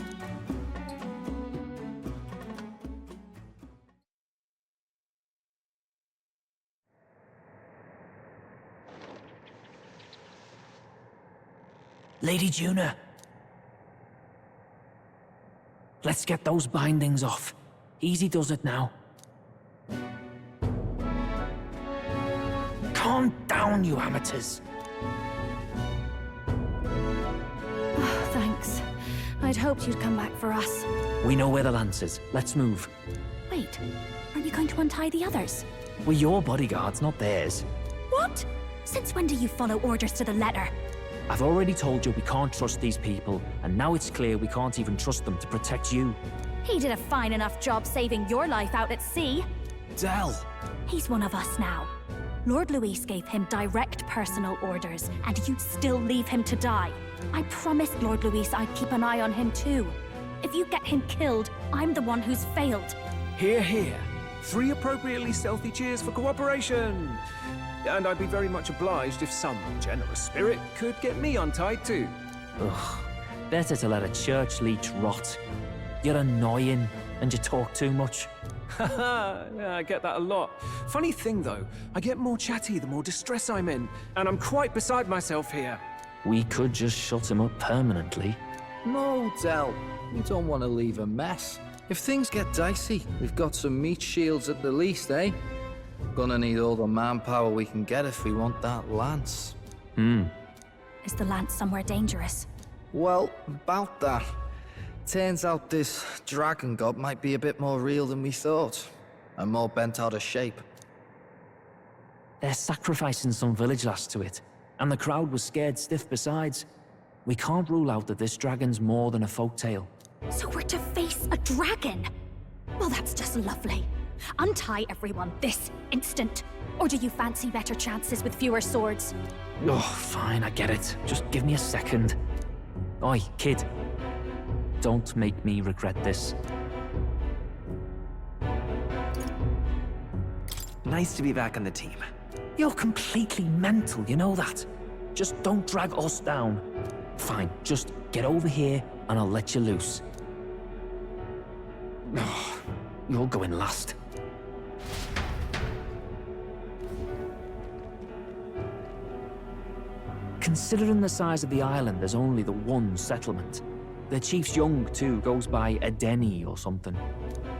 Speaker 1: Lady Juna. Let's get those bindings off. Easy does it now. Calm down, you amateurs.
Speaker 3: Oh, thanks. I'd hoped you'd come back for us.
Speaker 1: We know where the lance is. Let's move.
Speaker 3: Wait, aren't you going to untie the others?
Speaker 1: We're your bodyguards, not theirs.
Speaker 3: What? Since when do you follow orders to the letter?
Speaker 1: I've already told you we can't trust these people, and now it's clear we can't even trust them to protect you.
Speaker 3: He did a fine enough job saving your life out at sea.
Speaker 8: Del!
Speaker 3: He's one of us now. Lord Luis gave him direct personal orders, and you'd still leave him to die. I promised Lord Luis I'd keep an eye on him too. If you get him killed, I'm the one who's failed.
Speaker 10: Hear, hear. 3 appropriately stealthy cheers for cooperation. And I'd be very much obliged if some generous spirit could get me untied too.
Speaker 1: Ugh, better to let a church leech rot. You're annoying, and you talk too much.
Speaker 10: Haha, yeah, I get that a lot. Funny thing though, I get more chatty the more distress I'm in, and I'm quite beside myself here.
Speaker 1: We could just shut him up permanently.
Speaker 8: No, Del. We don't want to leave a mess. If things get dicey, we've got some meat shields at the least, eh? Gonna need all the manpower we can get if we want that lance.
Speaker 3: Is the lance somewhere dangerous?
Speaker 8: Well, about that. Turns out this dragon god might be a bit more real than we thought. And more bent out of shape.
Speaker 1: They're sacrificing some village lass to it, and the crowd was scared stiff besides. We can't rule out that this dragon's more than a folktale.
Speaker 3: So we're to face a dragon? Well, that's just lovely. Untie everyone this instant. Or do you fancy better chances with fewer swords?
Speaker 1: Oh, fine, I get it. Just give me a second. Oi, kid. Don't make me regret this.
Speaker 9: Nice to be back on the team.
Speaker 1: You're completely mental, you know that. Just don't drag us down. Fine, just get over here and I'll let you loose. Oh, you're going last. Considering the size of the island, there's only the one settlement. The chief's young, too, goes by Edeni or something.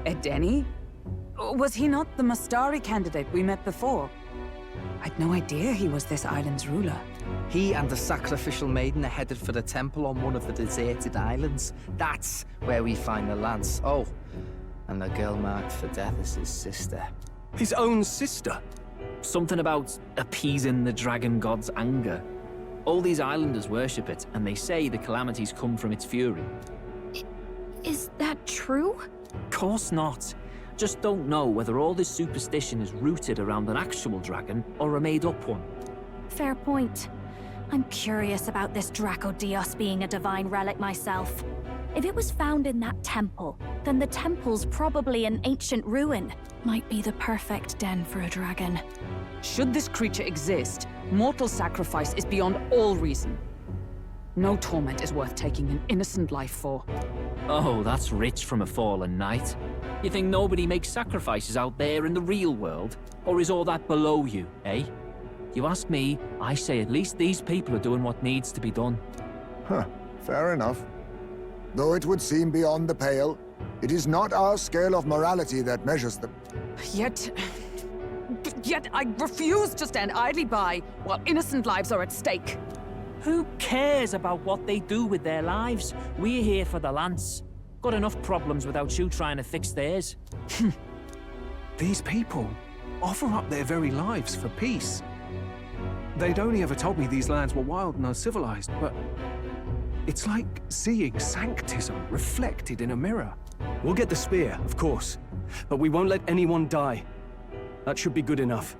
Speaker 6: Edeni? Was he not the Mustari candidate we met before? I'd no idea he was this island's ruler.
Speaker 8: He and the sacrificial maiden are headed for the temple on one of the deserted islands. That's where we find the lance. Oh, and the girl marked for death is his sister.
Speaker 4: His own sister?
Speaker 1: Something about appeasing the dragon god's anger. All these islanders worship it, and they say the calamities come from its fury.
Speaker 3: Is that true?
Speaker 1: Course not. Just don't know whether all this superstition is rooted around an actual dragon or a made-up one.
Speaker 3: Fair point. I'm curious about this Dracodios being a divine relic myself. If it was found in that temple, then the temple's probably an ancient ruin. Might be the perfect den for a dragon.
Speaker 6: Should this creature exist, mortal sacrifice is beyond all reason. No torment is worth taking an innocent life for.
Speaker 1: Oh, that's rich from a fallen knight. You think nobody makes sacrifices out there in the real world? Or is all that below you, eh? You ask me, I say at least these people are doing what needs to be done.
Speaker 5: Huh, fair enough. Though it would seem beyond the pale, it is not our scale of morality that measures them.
Speaker 6: Yet I refuse to stand idly by while innocent lives are at stake.
Speaker 1: Who cares about what they do with their lives? We're here for the lance. Got enough problems without you trying to fix theirs.
Speaker 20: These people offer up their very lives for peace. They'd only ever told me these lands were wild and uncivilized, but it's like seeing sanctism reflected in a mirror.
Speaker 4: We'll get the spear, of course, but we won't let anyone die. That should be good enough.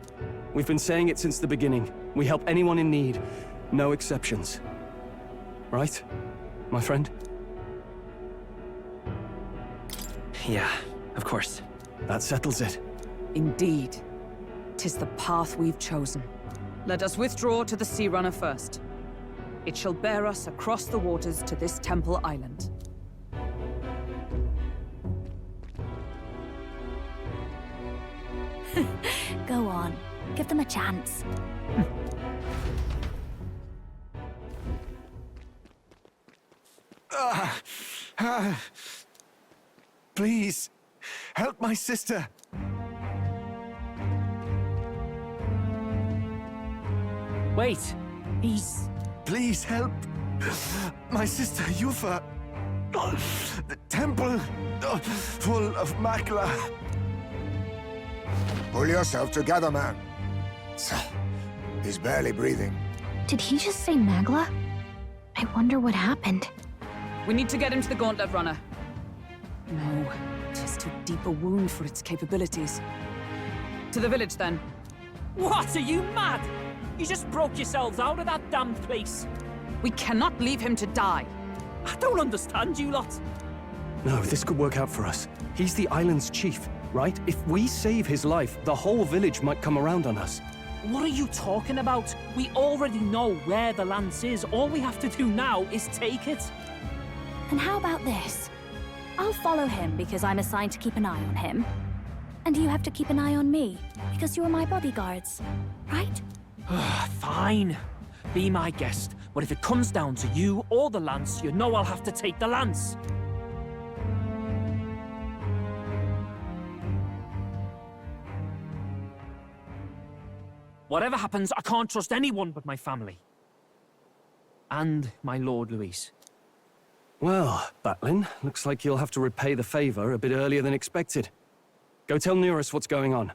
Speaker 4: We've been saying it since the beginning. We help anyone in need, no exceptions. Right, my friend?
Speaker 9: Yeah, of course.
Speaker 4: That settles it.
Speaker 6: Indeed. 'Tis the path we've chosen. Let us withdraw to the Sea Runner first. It shall bear us across the waters to this temple island.
Speaker 3: Go on. Give them a chance.
Speaker 2: Please, help my sister.
Speaker 1: Wait, he's...
Speaker 2: Please help my sister Yufa. The temple full of Makla.
Speaker 5: Pull yourself together, man. He's barely breathing.
Speaker 3: Did he just say Magla? I wonder what happened.
Speaker 6: We need to get him to the Gauntlet Runner. No, 'tis too deep a wound for its capabilities. To the village, then.
Speaker 1: What, are you mad? You just broke yourselves out of that damned place.
Speaker 6: We cannot leave him to die.
Speaker 1: I don't understand you lot.
Speaker 4: No, this could work out for us. He's the island's chief, right? If we save his life, the whole village might come around on us.
Speaker 1: What are you talking about? We already know where the lance is. All we have to do now is take it.
Speaker 3: And how about this? I'll follow him because I'm assigned to keep an eye on him. And you have to keep an eye on me because you're my bodyguards, right?
Speaker 1: Fine. Be my guest. But if it comes down to you or the lance, you know I'll have to take the lance. Whatever happens, I can't trust anyone but my family. And my Lord Luis.
Speaker 4: Well, Batlin, looks like you'll have to repay the favor a bit earlier than expected. Go tell Neurus what's going on.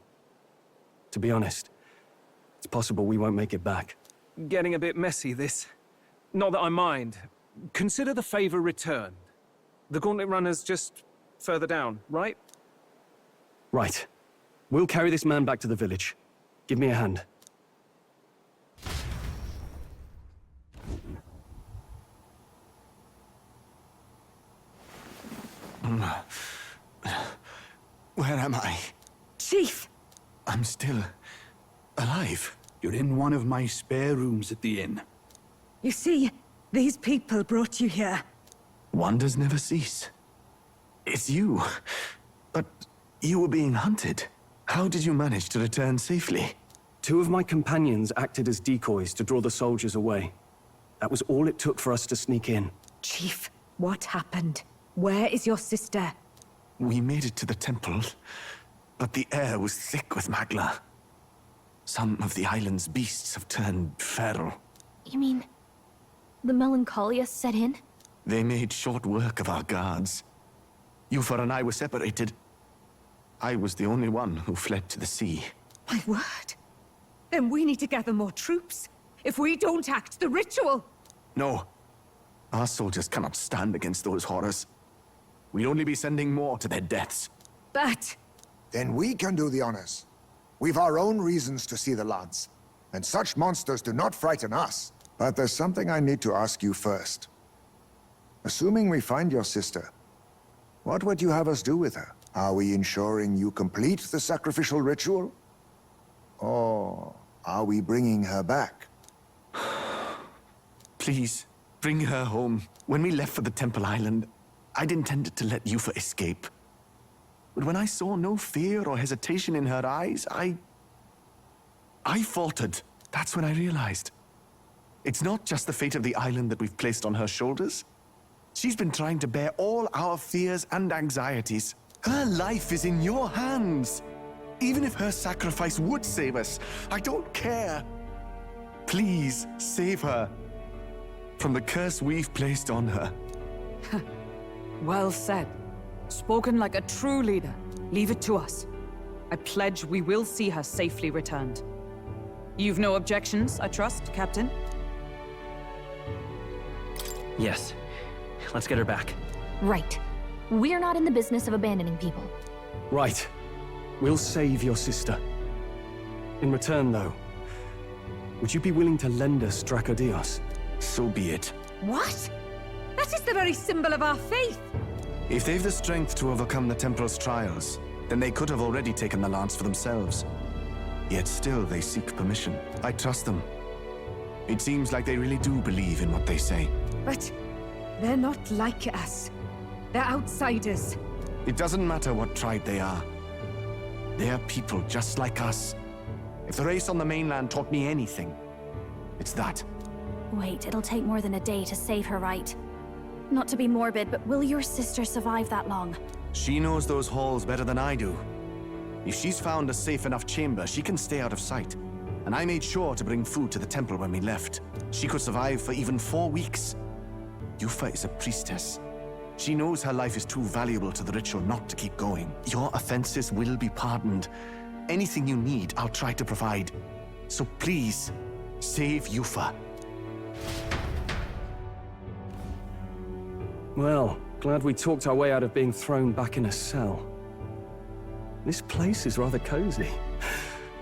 Speaker 4: To be honest, it's possible we won't make it back.
Speaker 20: Getting a bit messy, this. Not that I mind. Consider the favor returned. The Gauntlet Runner's just further down, right?
Speaker 4: Right. We'll carry this man back to the village. Give me a hand.
Speaker 2: Where am I?
Speaker 12: Chief!
Speaker 2: I'm still alive.
Speaker 14: You're in one of my spare rooms at the inn.
Speaker 12: You see, these people brought you here.
Speaker 2: Wonders never cease. It's you. But you were being hunted. How did you manage to return safely?
Speaker 4: 2 of my companions acted as decoys to draw the soldiers away. That was all it took for us to sneak in.
Speaker 12: Chief, what happened? Where is your sister?
Speaker 2: We made it to the temple, but the air was thick with magla. Some of the island's beasts have turned feral.
Speaker 3: You mean the melancholia set in?
Speaker 2: They made short work of our guards. Yufa and I were separated. I was the only one who fled to the sea.
Speaker 12: My word. Then we need to gather more troops. If we don't act, the ritual...
Speaker 2: No. Our soldiers cannot stand against those horrors. We'd only be sending more to their deaths.
Speaker 12: But...
Speaker 5: Then we can do the honors. We've our own reasons to see the lads, and such monsters do not frighten us. But there's something I need to ask you first. Assuming we find your sister, what would you have us do with her? Are we ensuring you complete the sacrificial ritual? Or are we bringing her back?
Speaker 2: Please, bring her home. When we left for the Temple Island, I'd intended to let Yufa escape. But when I saw no fear or hesitation in her eyes, I faltered. That's when I realized. It's not just the fate of the island that we've placed on her shoulders. She's been trying to bear all our fears and anxieties. Her life is in your hands. Even if her sacrifice would save us, I don't care. Please, save her from the curse we've placed on her.
Speaker 6: Well said. Spoken like a true leader. Leave it to us. I pledge we will see her safely returned. You've no objections, I trust, Captain?
Speaker 9: Yes. Let's get her back.
Speaker 3: Right. We're not in the business of abandoning people.
Speaker 4: Right. We'll save your sister. In return, though, would you be willing to lend us Dracodios?
Speaker 2: So be it.
Speaker 12: What? That is the very symbol of our faith.
Speaker 2: If they've the strength to overcome the Temple's trials, then they could have already taken the lance for themselves. Yet still they seek permission. I trust them. It seems like they really do believe in what they say.
Speaker 12: But they're not like us. They're outsiders.
Speaker 2: It doesn't matter what tribe they are. They're people just like us. If the race on the mainland taught me anything, it's that.
Speaker 3: Wait, it'll take more than a day to save her, right? Not to be morbid, but will your sister survive that long?
Speaker 2: She knows those halls better than I do. If she's found a safe enough chamber, she can stay out of sight. And I made sure to bring food to the temple when we left. She could survive for even 4 weeks. Yufa is a priestess. She knows her life is too valuable to the ritual not to keep going. Your offenses will be pardoned. Anything you need, I'll try to provide. So please, save Yufa.
Speaker 4: Well, glad we talked our way out of being thrown back in a cell. This place is rather cozy,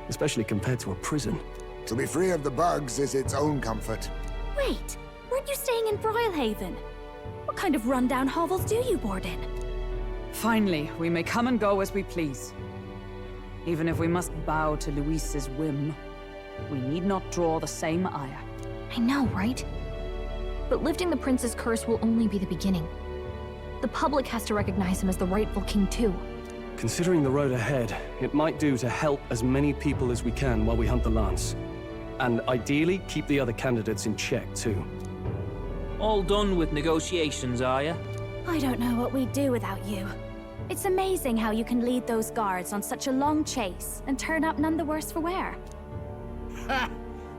Speaker 4: especially compared to a prison.
Speaker 5: To be free of the bugs is its own comfort.
Speaker 3: Wait, weren't you staying in Broilhaven? What kind of rundown hovels do you board in?
Speaker 6: Finally, we may come and go as we please. Even if we must bow to Luis's whim, we need not draw the same ire.
Speaker 3: I know, right? But lifting the prince's curse will only be the beginning. The public has to recognize him as the rightful king too.
Speaker 4: Considering the road ahead, it might do to help as many people as we can while we hunt the lance. And ideally, keep the other candidates in check too.
Speaker 15: All done with negotiations, are ya?
Speaker 3: I don't know what we'd do without you. It's amazing how you can lead those guards on such a long chase and turn up none the worse for wear.
Speaker 21: Ha!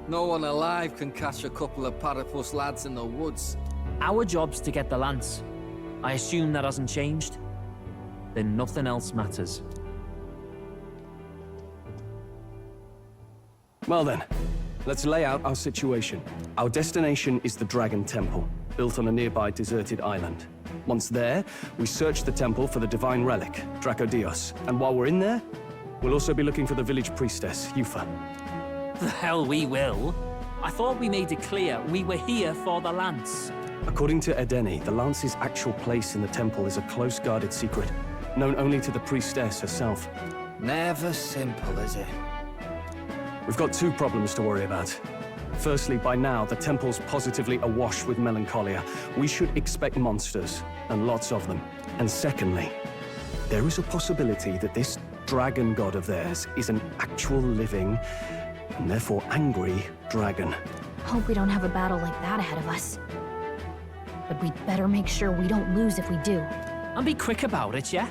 Speaker 21: No one alive can catch a couple of platypus lads in the woods.
Speaker 1: Our job's to get the lance. I assume that hasn't changed? Then nothing else matters.
Speaker 4: Well then, let's lay out our situation. Our destination is the Dragon Temple, built on a nearby deserted island. Once there, we search the temple for the divine relic, Dracodios. And while we're in there, We'll also be looking for the village priestess, Yufa.
Speaker 1: The hell we will. I thought we made it clear we were here for the lance.
Speaker 4: According to Edeni, the lance's actual place in the temple is a close-guarded secret, known only to the priestess herself.
Speaker 8: Never simple, is it?
Speaker 4: We've got two problems to worry about. Firstly, by now, the temple's positively awash with melancholia. We should expect monsters, and lots of them. And secondly, there is a possibility that this dragon god of theirs is an actual living, and therefore angry, dragon.
Speaker 3: Hope we don't have a battle like that ahead of us. But we'd better make sure we don't lose if we do.
Speaker 1: And be quick about it, yeah?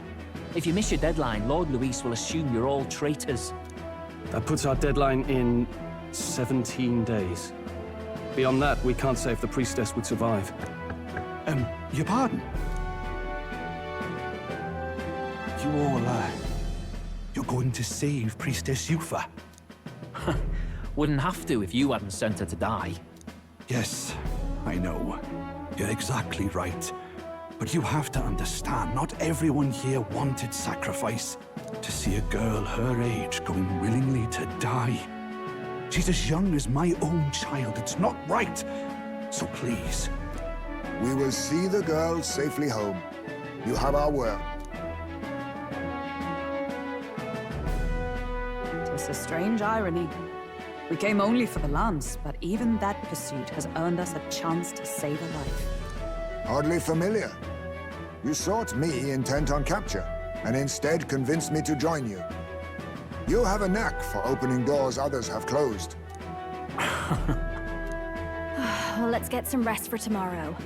Speaker 1: If you miss your deadline, Lord Luis will assume you're all traitors.
Speaker 4: That puts our deadline in 17 days. Beyond that, we can't say if the priestess would survive.
Speaker 14: Your pardon? You all, you're going to save Priestess Yufa?
Speaker 1: Wouldn't have to if you hadn't sent her to die.
Speaker 14: Yes, I know. You're exactly right. But you have to understand, not everyone here wanted sacrifice. To see a girl her age going willingly to die. She's as young as my own child. It's not right. So please.
Speaker 5: We will see the girl safely home. You have our word.
Speaker 6: It's a strange irony. We came only for the lance, but even that pursuit has earned us a chance to save a life.
Speaker 5: Oddly familiar. You sought me intent on capture, and instead convinced me to join you. You have a knack for opening doors others have closed.
Speaker 3: Well, let's get some rest for tomorrow.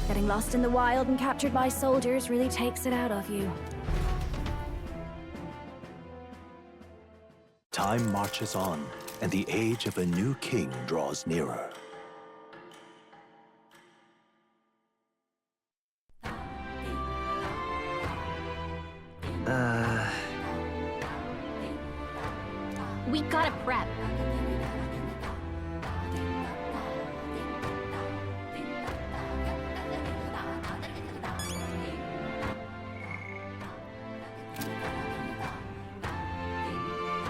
Speaker 3: Getting lost in the wild and captured by soldiers really takes it out of you.
Speaker 13: Time marches on, and the age of a new king draws nearer.
Speaker 3: We gotta prep.